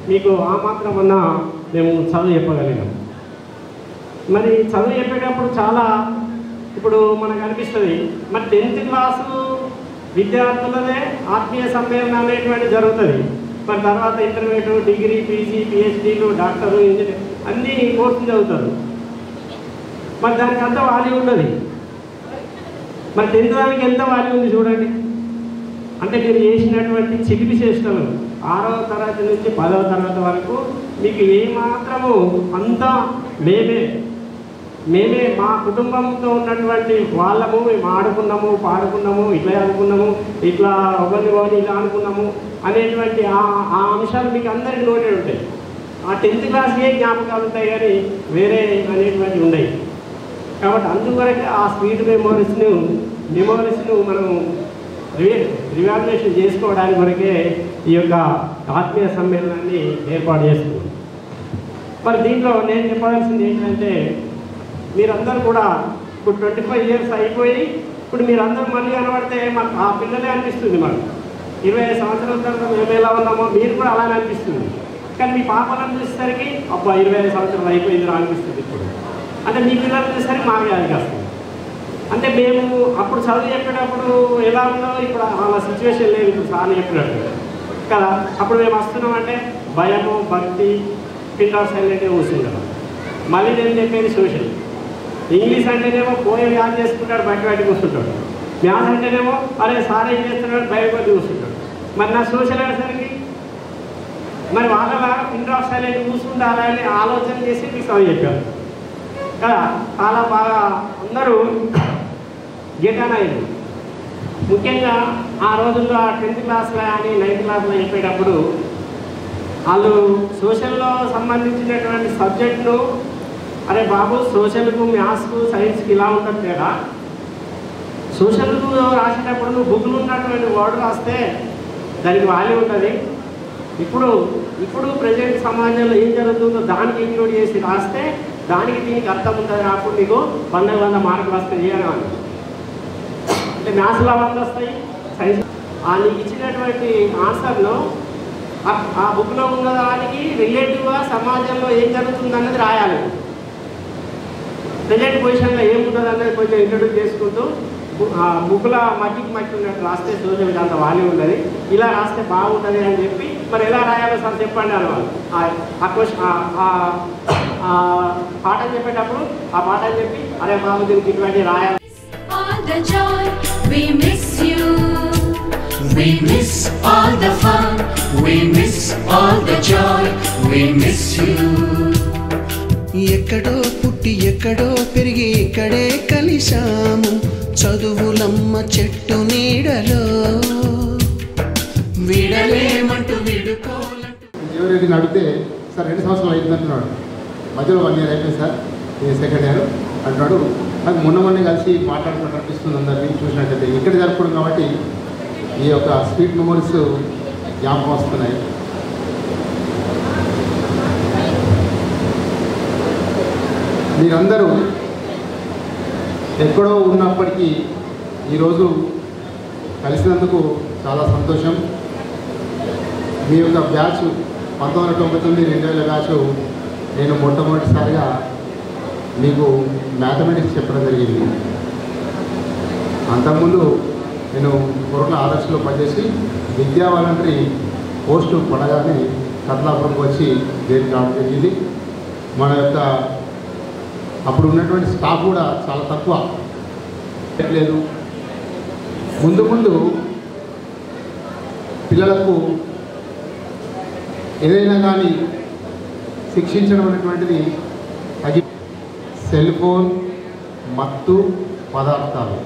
మీకు ఆ మాత్రం అన్నా మేము చదువు చెప్పగలిగాం. మరి చదువు చెప్పేటప్పుడు చాలా ఇప్పుడు మనకు అనిపిస్తుంది, మరి 10th క్లాసు విద్యార్థులదే ఆత్మీయ సమ్మేళనం అనేటువంటి జరుగుతుంది. మరి తర్వాత ఇంటర్మీడియట్, డిగ్రీ, పీజీ, పిహెచ్డీలు, డాక్టరు, ఇంజనీర్ అన్ని కోర్సులు చదువుతారు. మరి దానికి అంత వాల్యూ ఉన్నది. మరి 10th దానికి ఎంత వాల్యూ ఉంది చూడండి. అంటే మీరు చేసినటువంటి చిలిపి చేష్టలు 6వ తరగతి నుంచి 10వ తరగతి వరకు మీకు ఏమాత్రము అంతా మేమే మా కుటుంబంతో ఉన్నటువంటి వాళ్ళము మేము ఆడుకున్నాము పాడుకున్నాము ఇట్లా అనుకున్నాము ఇట్లా ఒకరిని ఇలా అనుకున్నాము అనేటువంటి ఆ అంశాలు మీకు అందరికీ నోటెడ్ ఉంటాయి. ఆ 10th క్లాస్కే జ్ఞాపకాలు ఉంటాయి కానీ వేరే అనేటువంటి ఉన్నాయి. కాబట్టి అందువరకు ఆ స్వీట్ మెమోరీస్ను మనం రివాల్యుయేషన్ చేసుకోవడానికి వరకే ఈ యొక్క ఆత్మీయ సమ్మేళనాన్ని ఏర్పాటు చేస్తున్నాం. మరి దీంట్లో నేను చెప్పాల్సింది ఏంటంటే మీరందరూ కూడా ఇప్పుడు 25 years అయిపోయి ఇప్పుడు మీరందరూ మళ్ళీ కనబడితే మాకు ఆ పిల్లలే అనిపిస్తుంది. మనకు 25 సంవత్సరాల తర్వాత మేము ఎలా ఉన్నామో మీరు కూడా అలానే అనిపిస్తుంది. కానీ మీ పాపలను చూసేసరికి అబ్బా 25 సంవత్సరాలు అయిపోయిందిరా అనిపిస్తుంది. ఇప్పుడు అంటే మీ పిల్లలు చూసేసరికి మాకే అది వస్తుంది. అంటే మేము అప్పుడు చదువు చెప్పేటప్పుడు ఎలా ఉందో ఇప్పుడు అలా సిచ్యువేషన్ లేదు. ఇప్పుడు సార్ చెప్పినట్టు కదా. అప్పుడు మేము వస్తున్నామంటే భయము భక్తి పిండా సైలెంట్గా కూర్చుంటాం. మళ్ళీ నేను చెప్పేది సోషల్. ఇంగ్లీష్ అంటేనేమో పోయి యాడ్ చేసుకుంటాడు బయట కూర్చుంటాడు. మ్యాథ్స్ అంటేనేమో అరే సార్ ఏం చేస్తున్నాడు బయట కూర్చుంటాడు. మరి నా సోషల్ అనేసరికి మరి వాళ్ళలాగా పిండా సైలెంట్ కూర్చుంటారని ఆలోచన చేసి మీకు చదువు చెప్పారు కదా. చాలా బాగా అందరూ గెటాన్ అయింది. ముఖ్యంగా ఆ రోజుల్లో 10th క్లాస్లో కానీ 9th క్లాస్లో చెప్పేటప్పుడు వాళ్ళు సోషల్లో సంబంధించినటువంటి సబ్జెక్టును అరే బాబు సోషల్కు మ్యాథ్స్కు సైన్స్కి ఇలా ఉంటుంది తేడా. సోషల్కు రాసేటప్పుడు నువ్వు బుక్లు ఉన్నటువంటి వర్డ్ రాస్తే దానికి వాల్యూ ఉంటుంది. ఇప్పుడు ప్రజెంట్ సమాజంలో ఏం జరుగుతుందో దానికి ఇంక్లూడ్ చేసి రాస్తే దానికి దీనికి అర్థం ఉంటుంది. అప్పుడు నీకు 100 మార్కులు వస్తాయి అని. అంటే మ్యాథ్స్లో 100 వస్తాయి, సైన్స్ నీకు ఇచ్చినటువంటి ఆన్సర్లో ఆ బుక్లో ఉన్న దానికి రిలేటివ్గా సమాజంలో ఏం జరుగుతుంది అన్నది రాయాలి. ప్రజెంట్ పొజిషన్లో ఏముంటుంది అన్నది కొంచెం ఇంట్రడ్యూస్ చేసుకుంటూ బుక్లో మట్టికి ఉన్నట్టు రాస్తే సోషల్కి అంత వాల్యూ ఉండదు. ఇలా రాస్తే బాగుంటుంది అని చెప్పి మరి ఎలా రాయాలో సార్ చెప్పండి అన్నవాళ్ళు. ఆ క్వశ్చన్ పాఠం చెప్పేటప్పుడు ఆ పాఠం చెప్పి అరే బాబు దీనికి ఇటువంటి రాయాలి. All the joy, we miss you. We miss all the fun, we miss all the joy, we miss you. ఎక్కడో పుట్టి ఎక్కడో పెరిగి ఇక్కడే కలిశాము చదువులమ్మ చెట్టు నీడలో విడలేమంటూ విడుకోలంటూ. ఎవరెడ్డిని అడిగితే సార్ 2 సంవత్సరాలు అయిపోయిందంటున్నాడు. మధ్యలో 1 year అయిపోయింది సార్, ఇది 2nd year అంటున్నాడు. నాకు మొన్నే కలిసి మాట్లాడుతున్నట్టు అనిపిస్తుంది. అందరినీ చూసినట్టయితే ఇక్కడ జరుపుకోవడం కాబట్టి ఈ యొక్క స్వీట్ మెమోరీస్ జ్ఞాపకం వస్తున్నాయి. మీరందరూ ఎక్కడో ఉన్నప్పటికీ ఈరోజు కలిసినందుకు చాలా సంతోషం. మీ యొక్క బ్యాచ్ 1999 2000 బ్యాచ్ నేను మొట్టమొదటిసారిగా మీకు మ్యాథమెటిక్స్ చెప్పడం జరిగింది. అంతకుముందు నేను కొరట్ల ఆదర్శలో పనిచేసి విద్యా వాలంటరీ పోస్టు పడగానే కత్లాపురంకి వచ్చి దేనికి రావడం జరిగింది. మన యొక్క అప్పుడు ఉన్నటువంటి స్టాఫ్ కూడా చాలా తక్కువ లేదు. ముందు పిల్లలకు ఏదైనా కానీ శిక్షించడం అనేటువంటిది తగ్గి సెల్ ఫోన్ మత్తు పదార్థాలు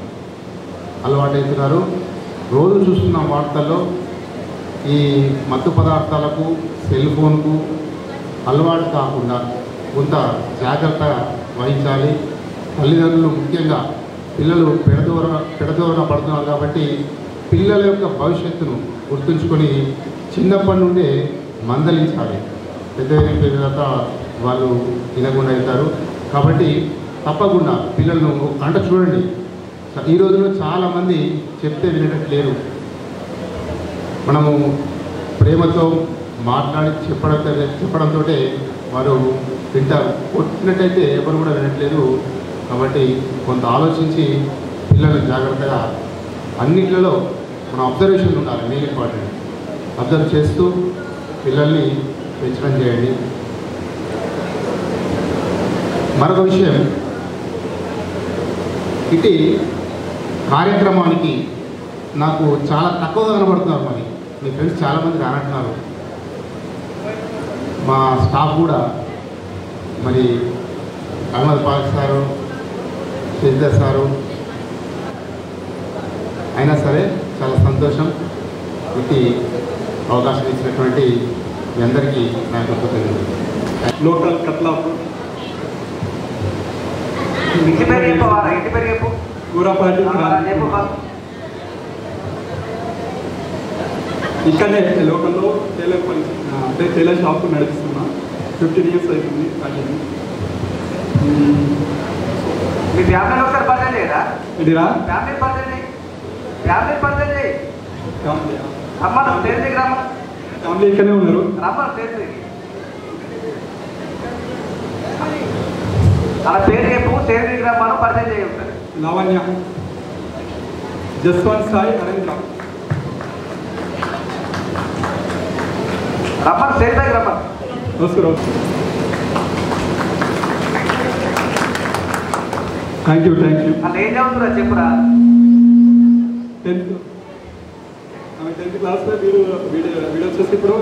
అలవాటవుతున్నారు. రోజు చూస్తున్నాం వార్తల్లో ఈ మత్తు పదార్థాలకు సెల్ ఫోన్కు అలవాటు కాకుండా కొంత జాగ్రత్త వహించాలి. తల్లిదండ్రులు ముఖ్యంగా పిల్లలు పెడదోర పడుతున్నారు కాబట్టి పిల్లల యొక్క భవిష్యత్తును గుర్తుంచుకొని చిన్నప్పటి నుండే మందలించాలి. పెద్ద తర్వాత వాళ్ళు తినకుండా అవుతారు. కాబట్టి తప్పకుండా పిల్లలను గంట చూడండి. ఈ రోజుల్లో చాలామంది చెప్తే వినట్లేరు. మనము ప్రేమతో మాట్లాడి చెప్పడంతో వారు వింటారు. కొట్టినట్టయితే ఎవరు కూడా వినట్లేదు. కాబట్టి కొంత ఆలోచించి పిల్లలను జాగ్రత్తగా అన్నిట్లలో మన అబ్జర్వేషన్ ఉండాలి. మెయిన్ ఇంపార్టెంట్ అబ్జర్వ్ చేస్తూ పిల్లల్ని పెంచడం చేయండి. మరొక విషయం, ఇటు కార్యక్రమానికి నాకు చాలా తక్కువగా కనబడుతున్నారు. మరి మీ ఫ్రెండ్స్ చాలామంది రానంటున్నారు. మా స్టాఫ్ కూడా మరి అహ్మద్ పాక్ సారు, సిద్ధర్ సారు అయినా సరే చాలా సంతోషం. ఇది అవకాశం ఇచ్చినటువంటి మీ అందరికీ నా యొక్క కృతజ్ఞతలు. లోకల్ కట్లాపూర్ ఇంటి పేరు చెప్పవారా? ఇంటి పేరు చెప్పు. కూరపాటి ఇక్కడనే లోకల్లో టైలర్ పని అంటే టైలర్ షాప్ నడిపిస్తున్నా. 15 years అవుతుంది. మీ ఫ్యామిలీలో ఒకసారి పరిచయం చేయరా? ఇదిరా ఫ్యామిలీ పరిచయం చేయి. ఫ్యామిలీ పరిచయం చేయి. అమ్మ పేరు దగ్గర రమ్మ. ఫ్యామిలీ ఇక్కడనే ఉన్నారు. రమ్మ పేరు దగ్గర. అలా పేరు చెప్పు. పేరు దగ్గర రమ్మను పరిచయం చేయి ఒకసారి. లావణ్య, జస్వంత్ సాయి, నరేంద్ర. రమ్మను పేరు దగ్గర రమ్మను. నమస్కారం. Thank you. అలా ఏం చదువుతున్నా చెప్పురా. 10th. ఆమె 10th క్లాస్లో వీడు వచ్చేసి ఇప్పుడు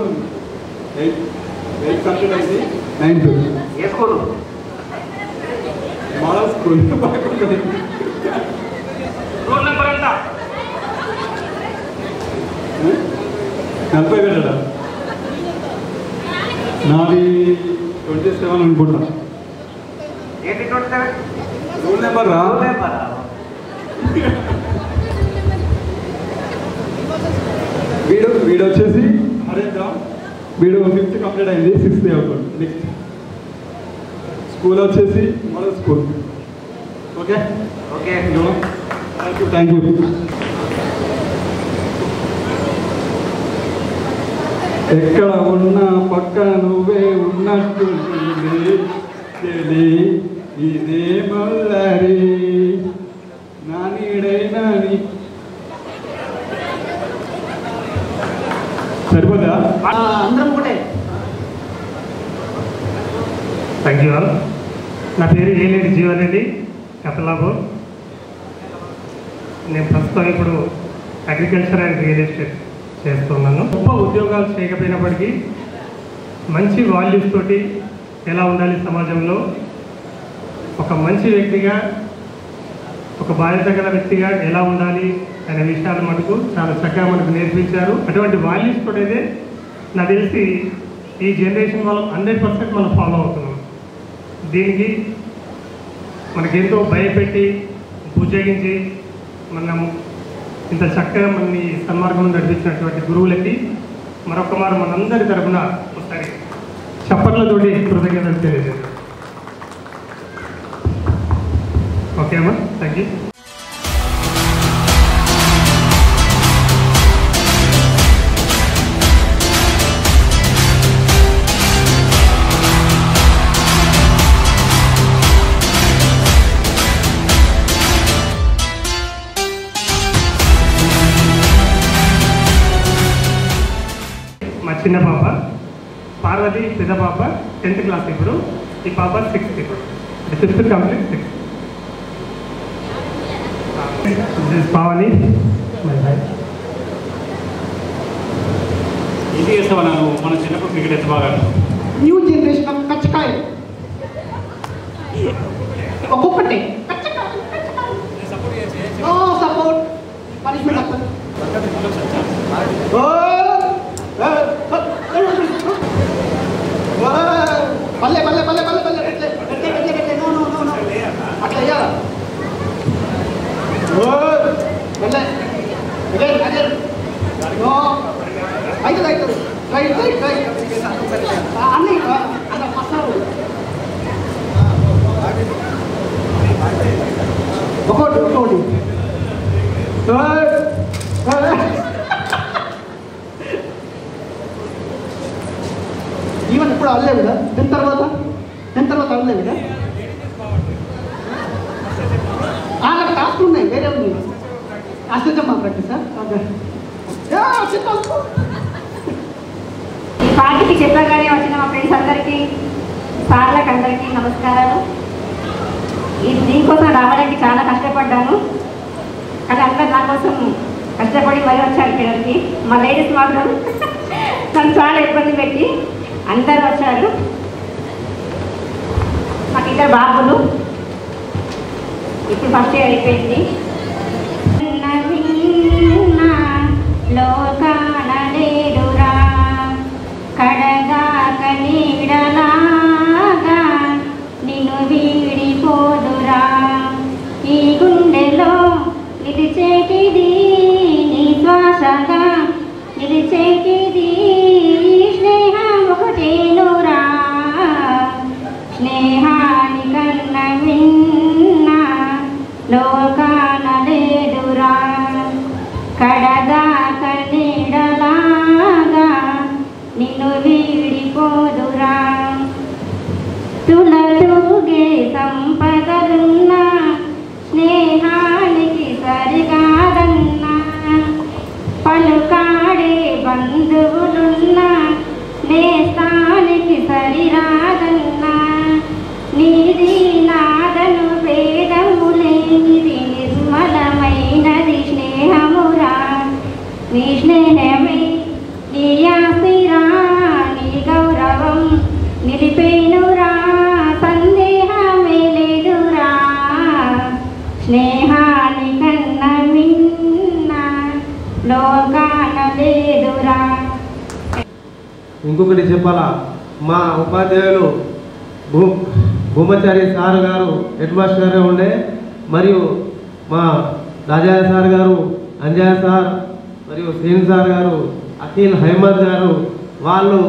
8th కంప్లీట్ అయింది. 9th. ఏ school? Model school. Roll number ఎంత? 40 కదా. నాది 27 అనుకుంటా. ఏంటి 27? రూల్ నెంబర్ రా. రూల్ నెంబర్ వీడు వచ్చేసి నరేంద్ర. వీడు 5th కంప్లీట్ అయింది. 6th అవుతుంది. నెక్స్ట్ స్కూల్ వచ్చేసి model school. Okay okay. Thank you. ఎక్కడ ఉన్నా పక్క నువ్వే ఉన్నట్టు ఇదే మల్లరి నా నీడైనా సరిపోదా? అందరం కూడా. Thank you all. నా పేరు ఏలేడి జీవన్రెడ్డి, కతలాపూర్. నేను ప్రస్తుతం ఇప్పుడు అగ్రికల్చర్ అండ్ రియల్ ఎస్టేట్ చేస్తున్నాను. గొప్ప ఉద్యోగాలు చేయకపోయినప్పటికీ మంచి వాల్యూస్ తోటి ఎలా ఉండాలి సమాజంలో, ఒక మంచి వ్యక్తిగా, ఒక బాధ్యత గల వ్యక్తిగా ఎలా ఉండాలి అనే విషయాలు మనకు చాలా చక్కగా మనకు నేర్పించారు. అటువంటి వాల్యూస్ తోటైతే నాకు తెలిసి ఈ జనరేషన్ వాళ్ళు 100% మనం ఫాలో అవుతున్నాం. దీనికి మనకెంతో భయపెట్టి బుజ్జగించి మనం ఇంత చక్కగా మనని సన్మార్గంలో నడిపించినటువంటి గురువులకి మరొక మారు మనందరి తరఫున ఒకసారి చప్పట్లతోటి కృతజ్ఞతలు తెలియజేస్తాం. ఓకే అమ్మా, థ్యాంక్ యూ. మా చిన్న పాప పార్వతి, పెద్ద పాప 10th క్లాస్ ఇప్పుడు. ఈ పాప 6th ఇప్పుడు. 5th complete 6th. పావని ఇది చేస్తావా? నువ్వు మన చిన్నప్పుడు క్రికెట్ ఎంత బాగా న్యూ జనరేషన్ ఆఫ్ కచ్చకాయ ఒక్కొక్కటి సపోర్ట్ పనిష్మెంట్ వస్తుంది. పల్లె పల్లె పల్లె పల్లె పల్లె అట్లా అయ్యారా? పల్లె అయితే అవుతుంది. రైట్ రైట్ రైట్ అన్నీ అలా వస్తారు. ఒకటి ఒకటి ఈవెన్ ఇప్పుడు అడలేవు కదా. 10th తర్వాత అడలేవు కదా. నాకు టాస్క్ ఉన్నాయి, వేరే ఉంది. అసలు ప్రాక్టీస్ ఈ పార్టీకి చెప్పగానే వచ్చిన మా ఫ్రెండ్స్ అందరికీ, సార్లకు అందరికీ నమస్కారాలు. దీనికోసం రావడానికి చాలా కష్టపడ్డాను, కానీ అందరు నా కోసం కష్టపడి మరీ వచ్చారు ఇక్కడికి. మా లేడీస్ మాత్రం నన్ను చాలా ఇబ్బంది పెట్టి అందరు వచ్చారు. నాకు 2 బాబులు, ఇప్పుడు ఫస్ట్ ఇయర్ అయిపోయింది. లోకాన లేడురా కడగాక నీడలాగా నిన్ను వీడిపోదురా, ఈ గుండెలో నిలిచేటిది నీ శ్వాసగా నిలిచేటిది స్నేహం ఒకటేనురా, స్నేహాని కన్న విన్న లోకాన లేడురా కడదాక నీడలాగా నిన్ను వీడిపోదురా, తులలుగే సంపదలున్నా స్నేహానికి సరిగాదన్నా, పలుకాడే బంధువులున్నా నేస్తానికి సరిరాదన్నా, నీది నాదను భేదములేనిది నిర్మలమైనది స్నేహమురా, నీ స్నేహమే నీ ఆశిరా, నీ గౌరవం నిలిపేనురా, సందేహమే లేదురా, స్నేహాని కన్న విన్న లోకాన లేదురా. ఇంకొకటి చెప్పాలా, మా ఉపాధ్యాయులు భూమచారి సార్ గారు హెడ్ మాస్టర్గా ఉండే, మరియు మా రాజయ్య సార్ గారు, అంజయ్య సార్ మరియు సేన్ సార్ గారు, అఖిల్ హైమద్ గారు, వాళ్ళు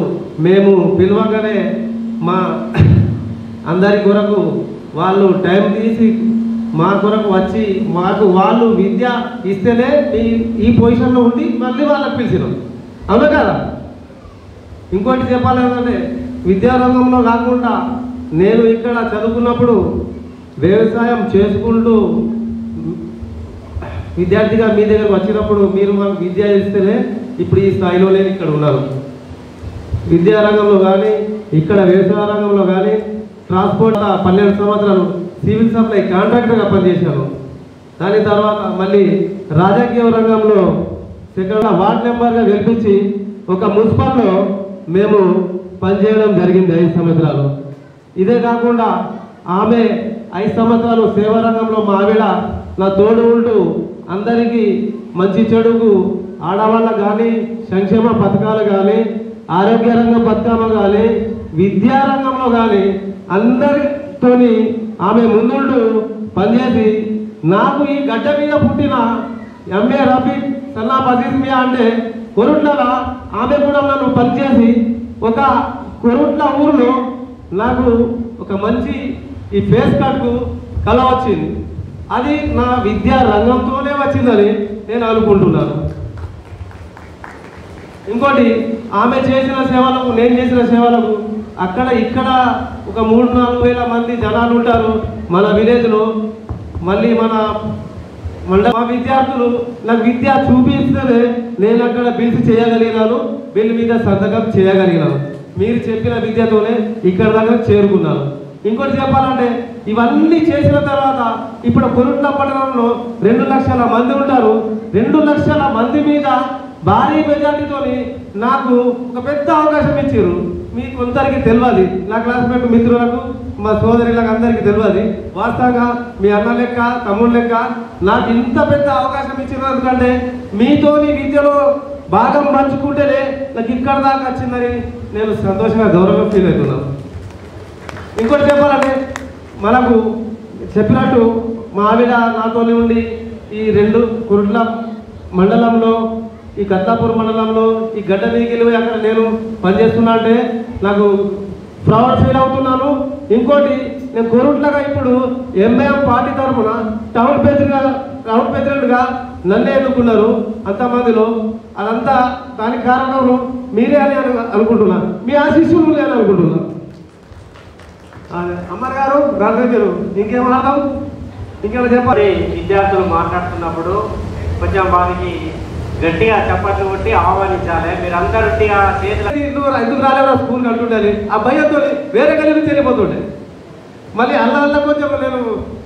మేము పిలవగానే మా అందరి కొరకు వాళ్ళు టైం తీసి మా కొరకు వచ్చి మాకు వాళ్ళు విద్య ఇస్తేనే ఈ పొజిషన్లో ఉండి మళ్ళీ వాళ్ళకి పిలిచినాం, అవునా కదా. ఇంకోటి చెప్పాలంటే విద్యారంగంలో కాకుండా నేను ఇక్కడ చదువుకున్నప్పుడు వ్యవసాయం చేసుకుంటూ విద్యార్థిగా మీ దగ్గరకు వచ్చినప్పుడు మీరు మాకు విద్య ఇస్తేనే ఇప్పుడు ఈ స్థాయిలో నేను ఇక్కడ ఉన్నాను. విద్యారంగంలో కానీ ఇక్కడ వ్యవసాయ రంగంలో కానీ ట్రాన్స్పోర్ట్ 12 సంవత్సరాలు సివిల్ సప్లై కాంట్రాక్టర్గా పనిచేశాను. దాని తర్వాత మళ్ళీ రాజకీయ రంగంలో సెకండ్ వార్డ్ మెంబర్గా గెలిపించి ఒక మున్సిపల్లో మేము పనిచేయడం జరిగింది 5 సంవత్సరాలు. ఇదే కాకుండా ఆమె 5 సంవత్సరాలు సేవా రంగంలో మా ఆవిడ నా తోడు ఉంటూ అందరికీ మంచి చెడుకు ఆడవాళ్ళకు కానీ సంక్షేమ పథకాలు కానీ ఆరోగ్య రంగ పథకాలు కానీ విద్యారంగంలో కానీ అందరితోని ఆమె ముందుంటూ పనిచేసి నాకు ఈ గడ్డ మీద పుట్టిన ఎంఏ రఫీక్ సన్నా బజీజ్మియా అంటే కొరుట్ల ఆమె కూడా నన్ను పనిచేసి ఒక కొరుట్ల ఊరిలో నాకు ఒక మంచి ఈ ఫేస్ కట్కు కళ వచ్చింది. అది నా విద్యా రంగంతోనే వచ్చిందని నేను అనుకుంటున్నాను. ఇంకోటి ఆమె చేసిన సేవలకు నేను చేసిన సేవలకు అక్కడ ఇక్కడ ఒక 3-4 వేల మంది జనాలు ఉంటారు మన విలేజ్లో. మళ్ళీ మన మా విద్యార్థులు నాకు విద్య చూపిస్తేనే నేను అక్కడ బిల్స్ చేయగలిగినాను, బిల్ మీద సంతకం చేయగలిగినాను. మీరు చెప్పిన విద్యతోనే ఇక్కడ దగ్గర చేరుకున్నాను. ఇంకోటి చెప్పాలంటే ఇవన్నీ చేసిన తర్వాత ఇప్పుడు కొరుట్ల పట్టణంలో 2 లక్షల మంది ఉంటారు. 2 లక్షల మంది మీద భారీ మెజార్టీతోని నాకు ఒక పెద్ద అవకాశం ఇచ్చారు. మీకు కొందరికి తెలియదు, నా క్లాస్మేట్ మిత్రులకు మా సోదరులకు అందరికీ తెలియదు. వాస్తవంగా మీ అన్న లెక్క తమ్ముడు లెక్క నాకు ఇంత పెద్ద అవకాశం ఇచ్చారు. ఎందుకంటే మీతోని విద్యలో భాగం పంచుకుంటేనే నాకు ఇక్కడ దాకా వచ్చిందని నేను సంతోషంగా గౌరవంగా ఫీల్ అవుతున్నాను. ఇంకోటి చెప్పాలంటే మనకు చెప్పినట్టు మా ఆవిడ నాతోనే ఉండి ఈ 2 కొరుట్ల మండలంలో ఈ కత్తాపూర్ మండలంలో ఈ గడ్డ నీకెళ్ళి అక్కడ నేను పనిచేస్తున్నా అంటే నాకు ప్రౌడ్ ఫీల్ అవుతున్నాను. ఇంకోటి నేను కొరుట్లగా ఇప్పుడు ఎంఐఎం పార్టీ తరఫున టౌన్ ప్రెసిడెంట్గా నన్నే ఎన్నుకున్నారు అంతమందిలో. అదంతా దానికి కారణం మీరే అని అనుకుంటున్నా, మీ ఆశీస్సులు అని అనుకుంటున్నా. అమ్మర్ గారు రాజు ఇంకేమన్నా ఇంకేమైనా చెప్పాలి. విద్యార్థులు మాట్లాడుతున్నప్పుడు కొంచెం వారికి గట్టిగా చప్పట్లు కొట్టి ఆహ్వానించాలి. మీరు అందరూ చేతులు ఎందుకు రాలేవరా స్కూల్కి అంటుండాలి. ఆ భయంతో వేరే గల్లి నుంచి వెళ్ళిపోతుండే. మళ్ళీ అల్ల కొంచెం నేను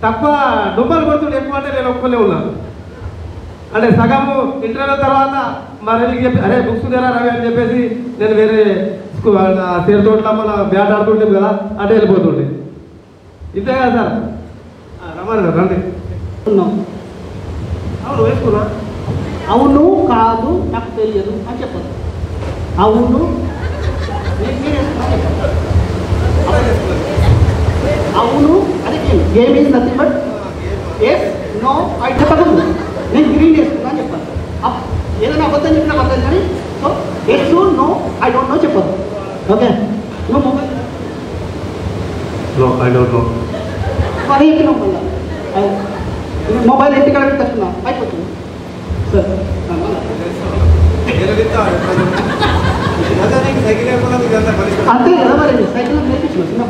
తక్కువ డుమ్మలు కొడుతుండే, ఎక్కువ అంటే నేను ఒక్కనే ఉన్నాను. అంటే సగము ఇంటర్వ్యూ తర్వాత మా రవికి చెప్పి అరే బుక్స్ తెరా రవి అని చెప్పేసి నేను వేరే తోటలో మన బ్యాట్ ఆడుతుంటే కదా అటే వెళ్ళిపోతుండే. ఇంతే కదా సార్. రమణ గారు రండి. అవును వేసుకున్నా. అవును కాదు నాకు తెలియదు అని చెప్పదు. అవును అవును అదే game is nothing but yes no I చెప్పదు. నేను గ్రీన్ వేసుకున్నా అని చెప్పాను. ఏదైనా అబద్ధం చెప్పినా అబద్ధం కానీ so yes no I don't know చెప్పదు. ఓకే నువ్వు మొబైల్ ఐ డోంట్ నో మరి ఎక్కినావు మళ్ళీ మొబైల్ ఇంటికి అడిగి తెచ్చుకున్నా అయిపోతుంది సార్. అంతే కదా మరి సైకిల్ నేర్పించిన చిన్న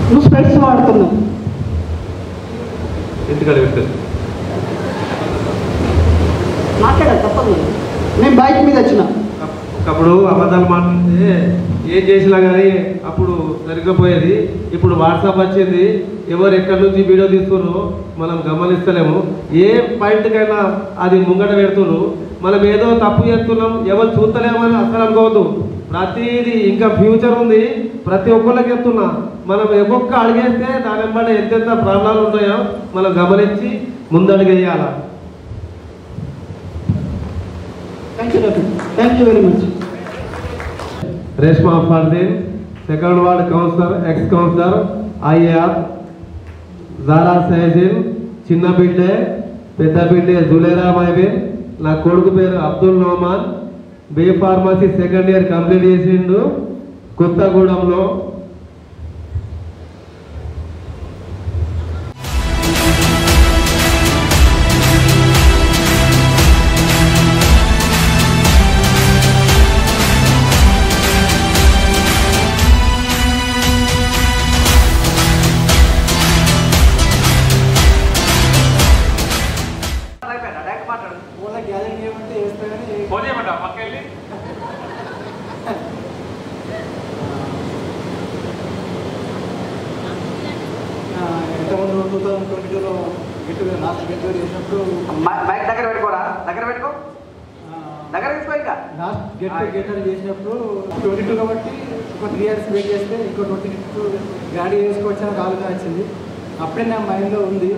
నువ్వు స్పెట్స్ వాడుతున్నావు ఇంటికాడ పెట్టారు మాట్లాడాలి తప్పదు. నేను బైక్ మీద వచ్చిన అప్పుడు అబద్ధాలు మాట్లాడితే ఏం చేసినా కానీ అప్పుడు సరిగ్గిపోయేది. ఇప్పుడు వాట్సాప్ వచ్చింది, ఎవరు ఎక్కడి నుంచి వీడియో తీస్తున్నారు మనం గమనిస్తలేము. ఏ పాయింట్కైనా అది ముంగట పెడుతున్నారు. మనం ఏదో తప్పు చేస్తున్నాం, ఎవరు చూస్తలేమని అసలు అనుకోవద్దు. ప్రతిదీ ఇంకా ఫ్యూచర్ ఉంది, ప్రతి ఒక్కళ్ళకి చెప్తున్నా. మనం ఒక్కొక్క అడిగేస్తే దాని వెంబడి ఎంతెంత ప్రాబ్లాలు ఉంటాయో మనం గమనించి ముందడుగేయాలి. Thank you very much. Reshma Fardeen, second ward councillor, ex councillor, ఐఆర్. జారా సైజిన్, చిన్న బిడ్డే, పెద్ద బిడ్డే జులేరా మైబిన్. నా కొడుకు పేరు Abdul Noman. B pharmacy second year complete చేసిండు కొత్తగూడెంలో. మైక్ దగ్గర పెట్టుకోరా, దగ్గర పెట్టుకో, దగ్గర తీసుకో. ఇంకా లాస్ట్ గెట్ చేసినప్పుడు 22 కాబట్టి ఒక 3 ఇయర్స్ వెయిట్ చేస్తే ఇంకో 22 గాడి వేసుకోవచ్చు అని ఆలోచన వచ్చింది. అప్పుడే నా మైండ్లో ఉంది.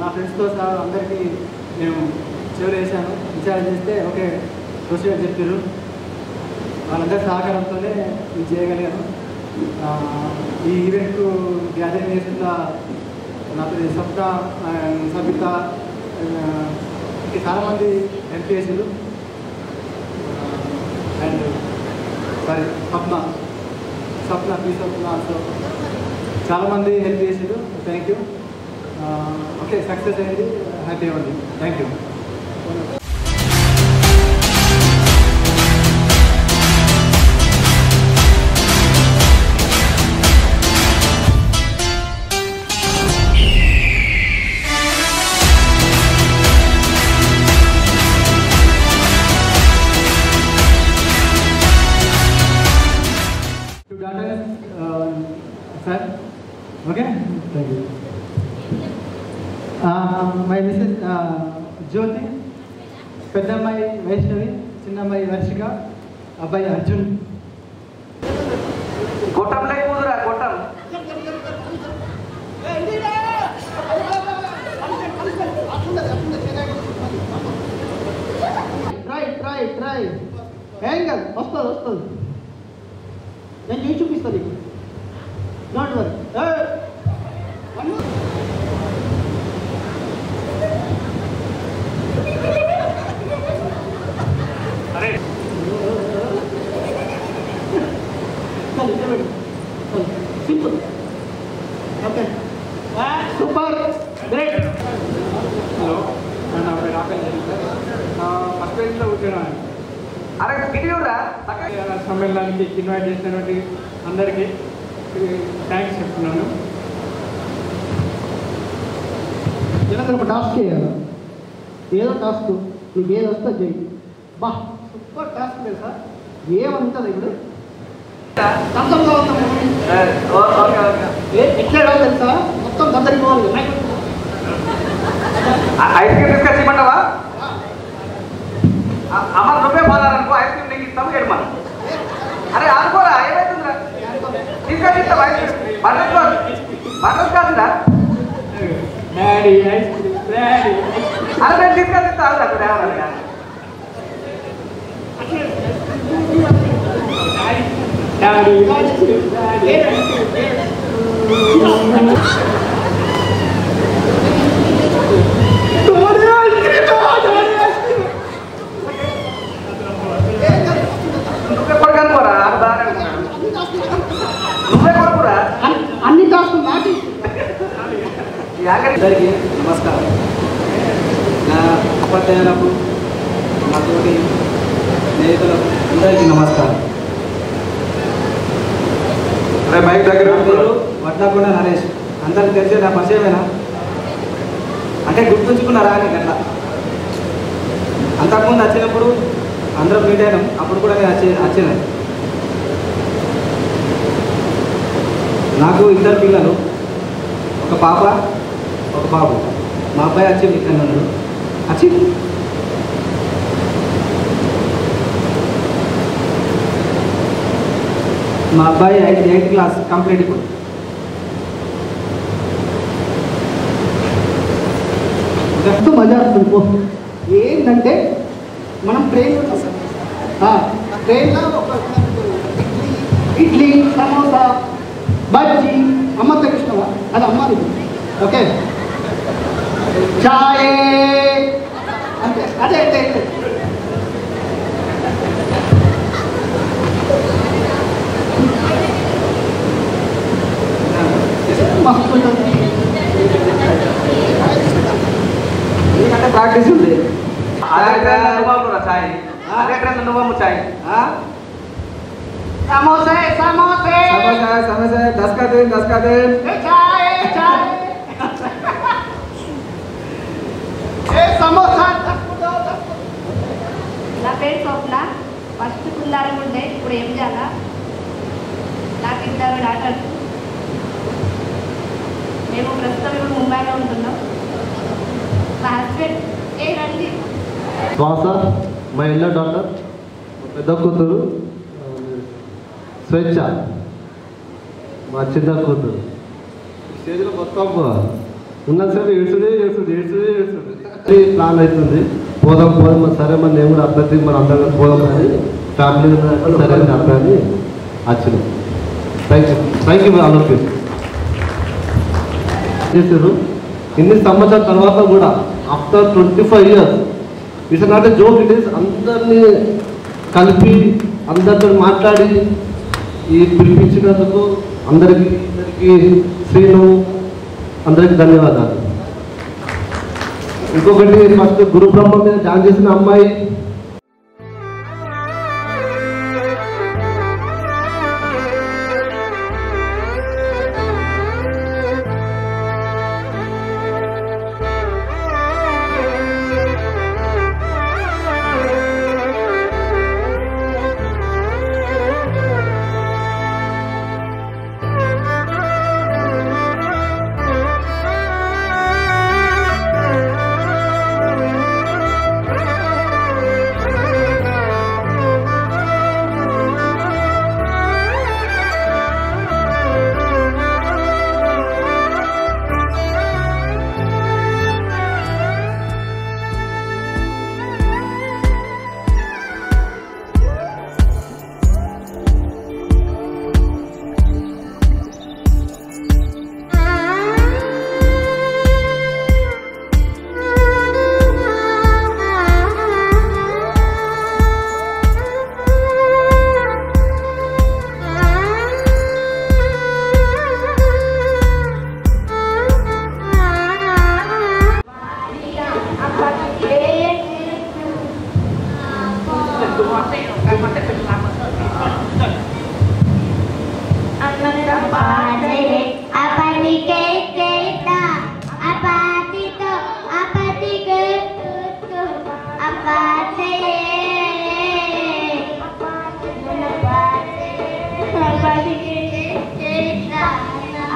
నా ఫ్రెండ్స్తో సహా అందరికీ నేను చివరి వేసాను, విచారణ చేస్తే ఓకే ప్రొసీజర్ చెప్పారు. వాళ్ళందరి సహకారంతోనే ఇది చేయగలిగాను. ఈ ఈవెంట్కు గ్యాదరింగ్ చేస్తున్న నా పేరు సప్న, సబిత, చాలామంది హెల్ప్ చేసారు. And sorry Swapna P Swapna also చాలామంది హెల్ప్ చేసారు. Thank you. ఓకే సక్సెస్ అయింది, హ్యాపీ అవ్వండి. Thank you. Sir, okay? Thank you. My Mrs. Jyoti, పెద్దమ్మాయి వైష్ణవి, చిన్నమ్మాయి వర్షిక, అబ్బాయి అర్జున్. గొట్టం లేకుదురా, గొట్టం. ట్రై ఏం కాదు, వస్తుంది. నేను చేసి చూపిస్తాను నీకు. Don't worry. Simple. Okay super great. Hello, నా పేరు రాకేష్. ఫస్ట్ పేజ్లో కూర్చున్నాను. అరే గిడియూరా సమ్మేళనానికి ఇన్వైట్ చేసినటువంటి అందరికీ థ్యాంక్స్ చెప్తున్నాను. ఏదైనా ఒక టాస్క్ చేయాలి, ఏదో టాస్క్ నీకు ఏది వస్తే చేయి. బా సూపర్ టాస్క్ తెలుసా, ఏమంటుంది ఇప్పుడు ఓకే ఓకే ఎట్లా తెలుసా మొత్తం అందరికి పోవాలి ఐస్ క్రీమ్ తీసుకొచ్చి ఇవ్వమంటావా అమ్మ నువ్వే పోదారనుకో ఐస్ క్రీమ్ నీకు ఇస్తాము ఏడు మనం అరే అనుకోరా ఏమైతుందిరా తీసుకొచ్చి ఇస్తావు ఐస్ క్రీమ్ బటర్ కాదురా డాడీ ఐస్ క్రీమ్ డాడీ అరే నేను తీసుకొచ్చి ఇస్తాను అక్కడ ఏమన్నా డాడీ ఐస్ క్రీమ్ డాడీ నువ్వే కొడుకనుకోరా నువ్వే కొడుకురా అన్ని దాచుకుని నాటి అందరికీ నమస్కారం. నా ఉపాధ్యాయులకు మా తోటి స్నేహితులకు అందరికీ నమస్కారం. మైక్ దగ్గర వడ్లకొండ నరేష్. అందరికి తెలిసే నా పరిచయమేనా అంటే గుర్తుంచుకున్నారా అని అట్లా. అంతకుముందు వచ్చినప్పుడు అందరం మీట్ అయినాం, అప్పుడు కూడా నేను వచ్చినాను. నాకు 2 పిల్లలు, ఒక పాప ఒక బాబు. మా అబ్బాయి వచ్చి ఇక్కడ ఉన్నాడు. వచ్చి మా అబ్బాయి 8th క్లాస్ కంప్లీట్ ఇప్పుడు. మజా వస్తుంది. ఏంటంటే మనం ట్రైన్లో ట్రైన్లో ఒక ఇడ్లీ సమోసా బజ్జీ అమ్మంత ఇష్టమా అది అమ్మాలి. ఓకే చాయ్ అంటే అదే అంటే మస్తు ఉంటుంది. ఎందుకంటే ప్రాక్టీస్ ఉంది. అదే చాయ్ అదే ట్రైన్ నువ్వమ్ము చాయ్ సమోసే సమోసే సమోసా సమోసా 10 का दे 10 का दे చాయ్ చాయ్ ఏ సమోసా. నా పేరు స్వప్న. ఫస్ట్ కుందారం ఉండే, ఇప్పుడు ఏం చేయాలా? నాకు 2 డాటర్స్. మేము ప్రస్తుతం ఇప్పుడు ముంబైలో ఉంటున్నాం. మా హస్బెండ్ రండి శ్వాస, మా ఇళ్ళ డాక్టర్, పెద్ద కూతురు స్వేచ్ఛ, మా చిన్న కూతురు. స్టేజ్లో మొత్తం ఉన్నసేపు ఏడ్చుడే ప్లాన్ అవుతుంది. పోదాం సరే మరి నేను కూడా అభ్యర్థి మన అందరం పోదాం అని ఫ్యామిలీ సరే అని అభ్యర్థి వచ్చినాం. థ్యాంక్ యూ అందరికీ చేశారు. ఇన్ని సంవత్సరాల తర్వాత కూడా after 25 years it's not a joke, it is అందరినీ కలిపి అందరితో మాట్లాడి ఈ పిలిపించినందుకు అందరికీ శ్రీను అందరికి ధన్యవాదాలు. ఇంకొకటి ఫస్ట్ గురు బ్రహ్మ మీద జాయిన్ చేసిన అమ్మాయి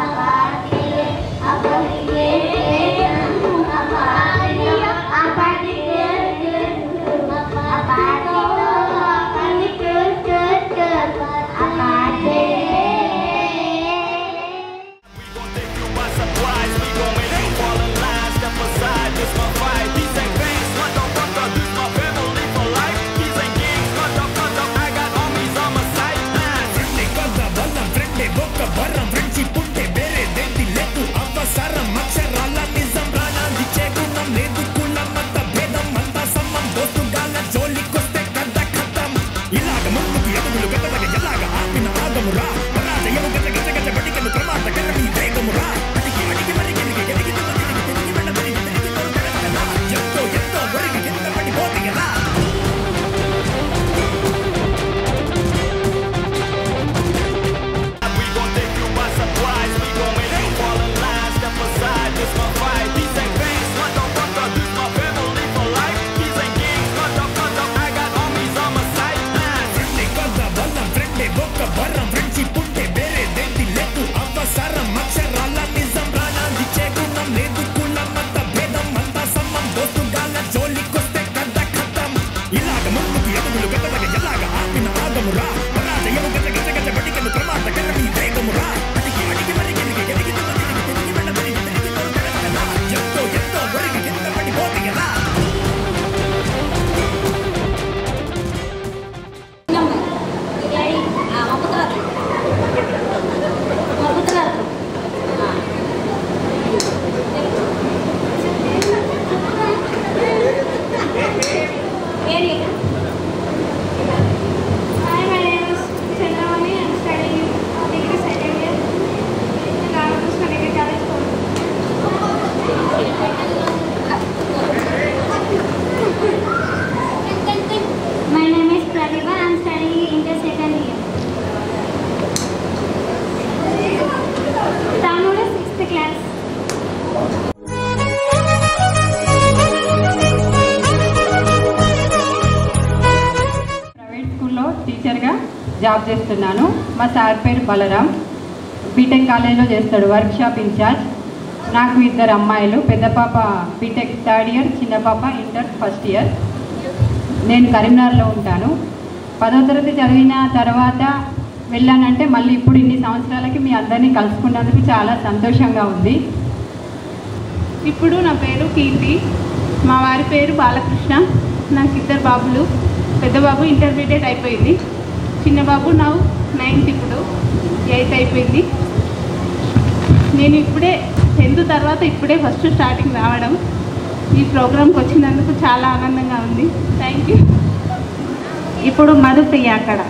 Apa వేగమురా పరాజయము గజ గజ గజ బడికను ప్రమాదకర మీ వేగమురా అడిగి అడిగి మరి గెలిగి గెలిగి తిరిగి వెళ్ళబడి తిరిగి తోడగలగలా ఎంతో ఎంతో ఒరిగి కింద పడిపోతే ఎలా We gon' take you by surprise. We gon' make you fall in line. Step aside, this my fight. These ain't banks, motherfucker. This my family for life. These ain't kings, motherfucker. I got homies on my sideline. Friendly kaza ballam, friendly boka baram, friendship unte bere denti ledu avasaram అక్షరాల నిజం ప్రాణాన్ని చేకున్నాం లేదు కులం మత భేదం అంతా సమ్మం దోస్తుగాల జోలికొస్తే కథ ఖతం ఇలాగ ముందుకు ఎదుగులు గతలగ ఎలాగ ఆపిన ఆగమురా పరాజయము గజ గజ గజ బడికను ప్రమాదకర మీ వేగమురా అడిగి అడిగి మరి గెలిగి గెలిగి తిరిగి వెళ్ళబడి తిరిగి తోడగలగలా ఎంతో ఎంతో ఒరిగి కింద పడిపోతే ఎలా Hi, my name is Chandramani. I'm studying degree second year in Ramakrishna Degree College. My name is Pratibha. I'm studying inter second year. Tamudu 6th class. Private స్కూల్లో టీచర్గా జాబ్ చేస్తున్నాను. మా సార్ పేరు బలరాం. బీటెక్ కాలేజ్లో చేస్తాడు, వర్క్షాప్ ఇన్ఛార్జ్. నాకు 2 అమ్మాయిలు. పెద్ద పాప బీటెక్ 3rd ఇయర్, చిన్న పాప ఇంటర్ 1st ఇయర్. నేను కరీంనగర్లో ఉంటాను. 10వ తరగతి చదివిన తర్వాత వెళ్ళానంటే మళ్ళీ ఇప్పుడు ఇన్ని సంవత్సరాలకి మీ అందరినీ కలుసుకున్నందుకు చాలా సంతోషంగా ఉంది. ఇప్పుడు నా పేరు కీర్తి, మా వారి పేరు బాలకృష్ణ. నాకు 2 బాబులు. పెద్ద బాబు ఇంటర్మీడియట్ అయిపోయింది, చిన్న బాబు నా 9th, ఇప్పుడు 8th అయిపోయింది. నేను ఇప్పుడే 10th తర్వాత ఇప్పుడే ఫస్ట్ స్టార్టింగ్ రావడం. ఈ ప్రోగ్రామ్కి వచ్చినందుకు చాలా ఆనందంగా ఉంది. Thank you. ఇప్పుడు మధుప్రియ అక్కడ.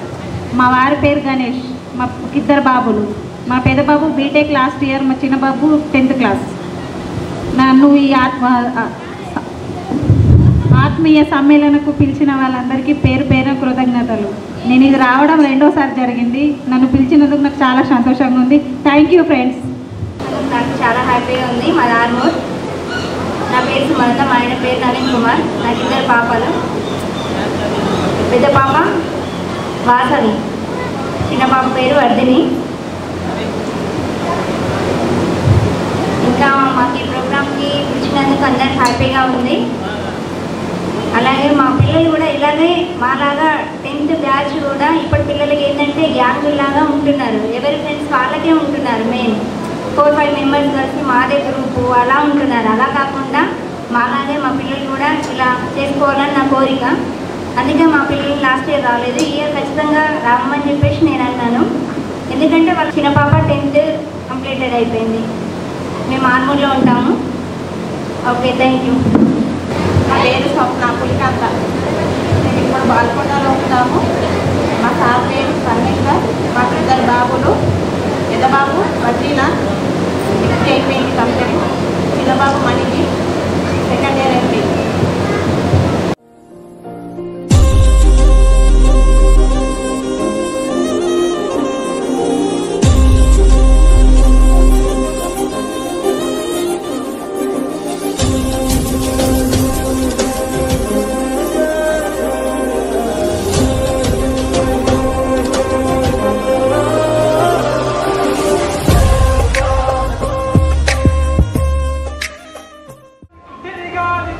మా వారి పేరు గణేష్. మా 2 బాబులు. మా పెద్ద బాబు బీటెక్ లాస్ట్ ఇయర్, మా చిన్న బాబు 10th క్లాస్. నన్ను ఈ ఆత్మీయ సమ్మేళనకు పిలిచిన వాళ్ళందరికీ పేరు పేరు కృతజ్ఞతలు. నేను ఇది రావడం 2వసారి జరిగింది. నన్ను పిలిచినందుకు నాకు చాలా సంతోషంగా ఉంది. Thank you friends. నాకు చాలా హ్యాపీగా ఉంది. మా ఆర్మూర్. నా పేరు సుమలత, మా ఆయన పేరు నవీన్ కుమార్. నాకు 2 పాపలు. పెద్ద పాప వాసవి, చిన్న పాప పేరు వర్ధిని. ఇంకా మాకు ఈ ప్రోగ్రామ్కి పిలిచినందుకు అందరికి హ్యాపీగా ఉంది. అలాగే మా పిల్లలు కూడా ఇలాగే మాలాగా 10th బ్యాచ్ కూడా ఇప్పటి పిల్లలకి ఏంటంటే గ్యాంగ్ లాగా ఉంటున్నారు. ఎవరి ఫ్రెండ్స్ వాళ్ళకే ఉంటున్నారు. మెయిన్ 4-5 మెంబర్స్ కలిసి మాదే గ్రూపు అలా ఉంటున్నారు. అలా కాకుండా మాలాగే మా పిల్లలు కూడా ఇలా చేసుకోవాలని నా కోరిక. అందుకే మా పిల్లలు లాస్ట్ ఇయర్ రాలేదు. ఈ ఇయర్ ఖచ్చితంగా రామని చెప్పేసి నేను అన్నాను. ఎందుకంటే వాళ్ళ చిన్న పాప 10th కంప్లీటెడ్ అయిపోయింది. మేము ఆర్మూర్లో ఉంటాము. Okay, thank you. నా పేరు స్వప్న పులికాంత. మేము ఇప్పుడు బాల్కొండలో ఉంటాము. మా సార్ పేరు పరమేశ్వర్. మాకు 2 బాబులు. పెద్ద బాబు బద్రీనాథ్, డిగ్రీ అయిపోయింది కంప్లీట్. చిన్న బాబు మణికి 2nd ఇయర్ అయిపోయింది. తిరిగాలి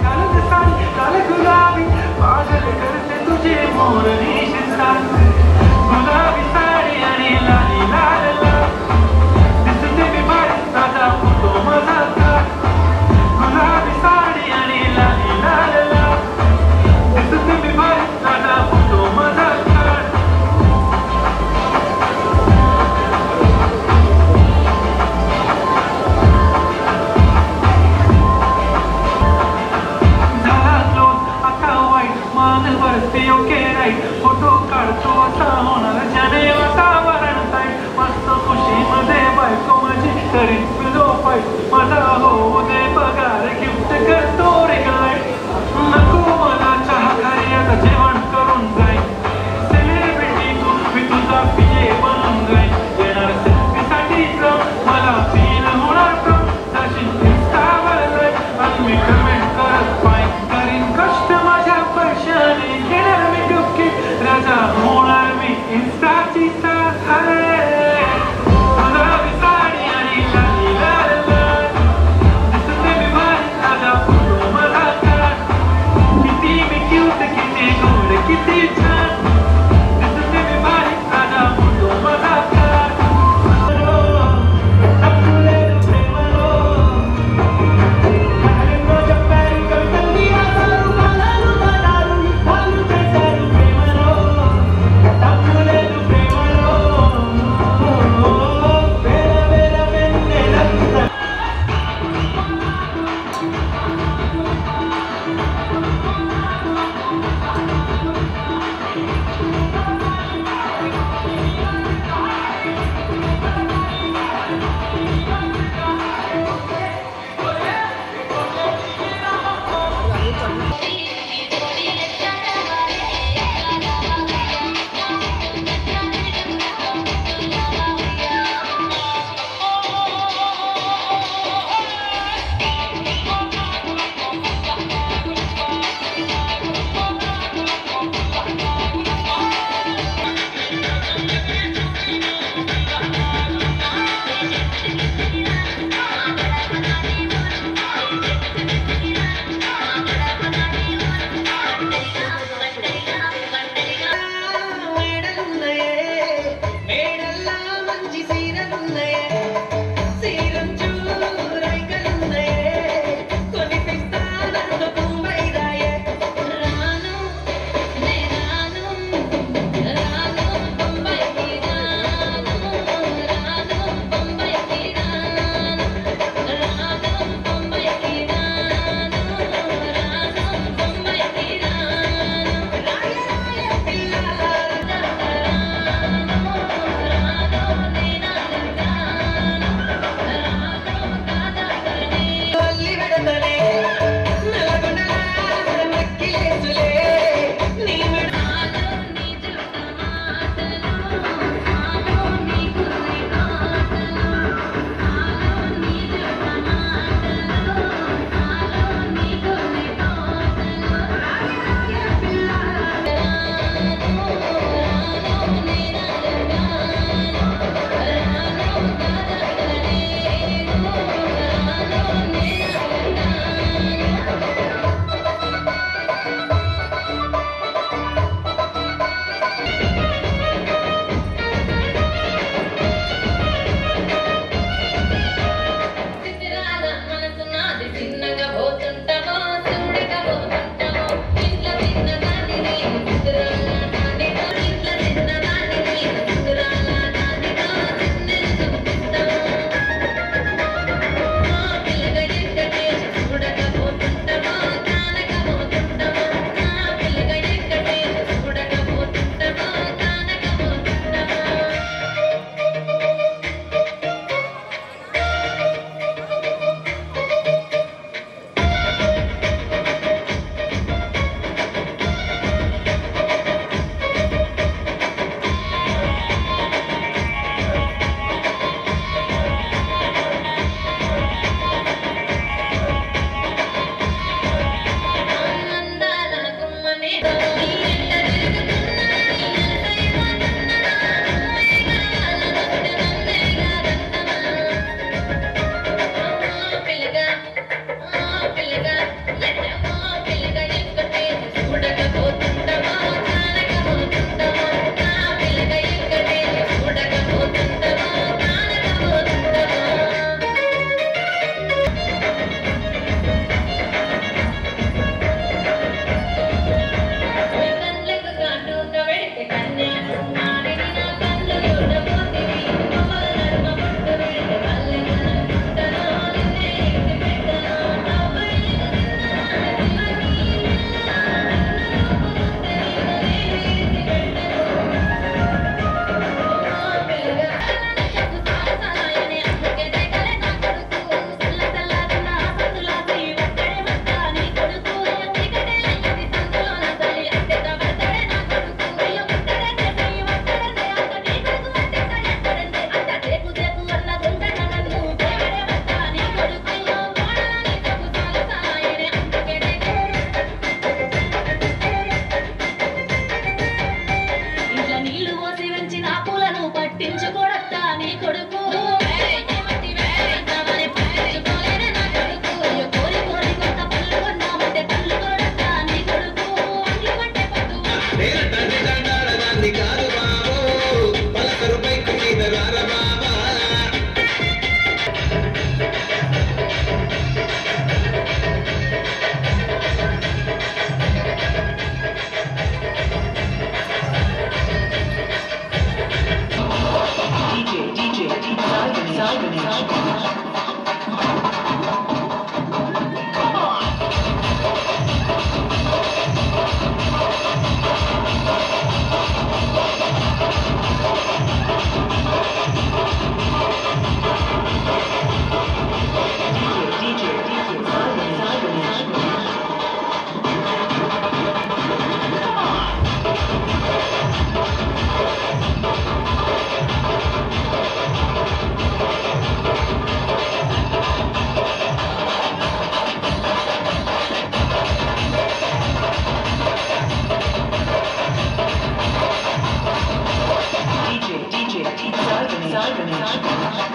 Sagar Ganesh.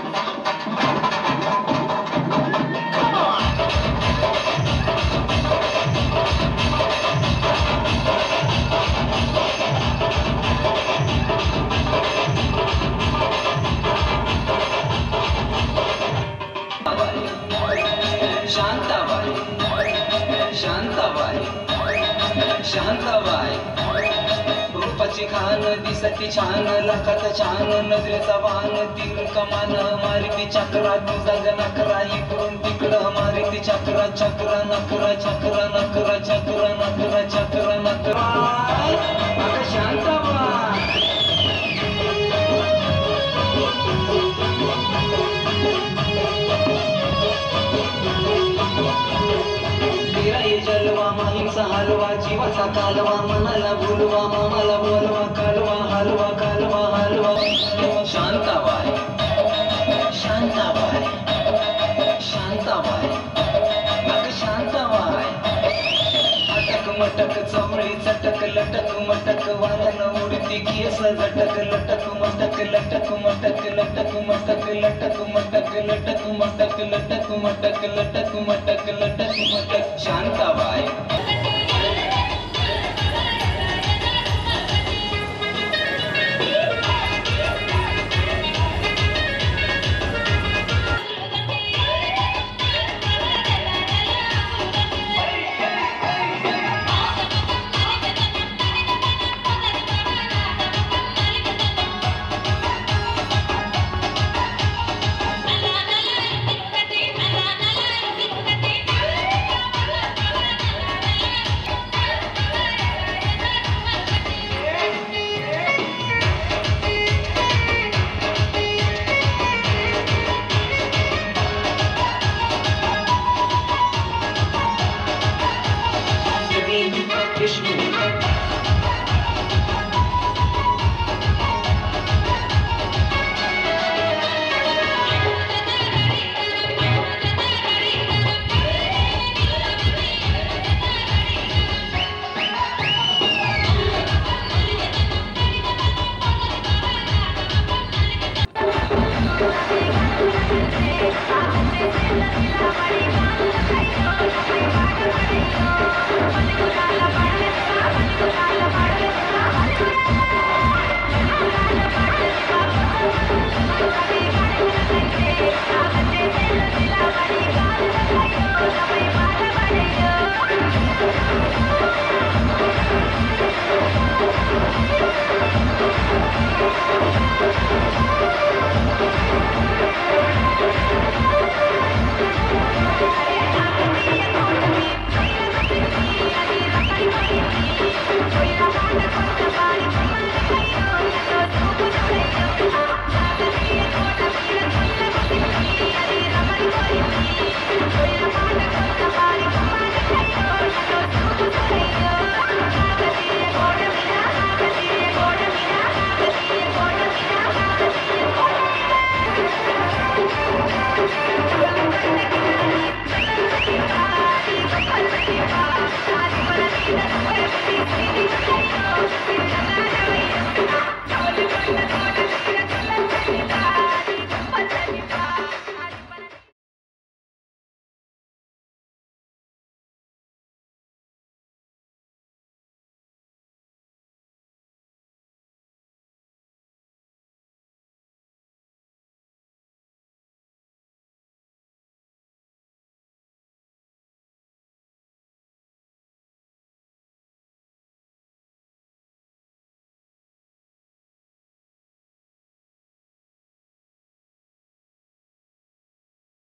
शांताबाई रूपाची खान दिसती छान लखात छान नजरेचा वाहन तीर कमान मारिती चक्रा तुझा नकरा इकडून तिकडं मारिती चक्रा चक्रा नकरा चक्रा नकरा चक्रा नकरा चक्रा नकरा अगं शांताबाई जलवा माहिंसा हलवा जीवाचा कालवा मनाला बोलवा मामाला बोलवा कालवा हलवा कालवा हलवा शांताबाई शांताबाई शांताबाई अगं शांताबाई अटक मटक चवळी चटक लटक मटक वाहन उडती केस झटक लटक मटक लटक मटक लटक मटक लटक मटक लटक मटक लटक मटक लटक मटक लटक मटक शांताबाई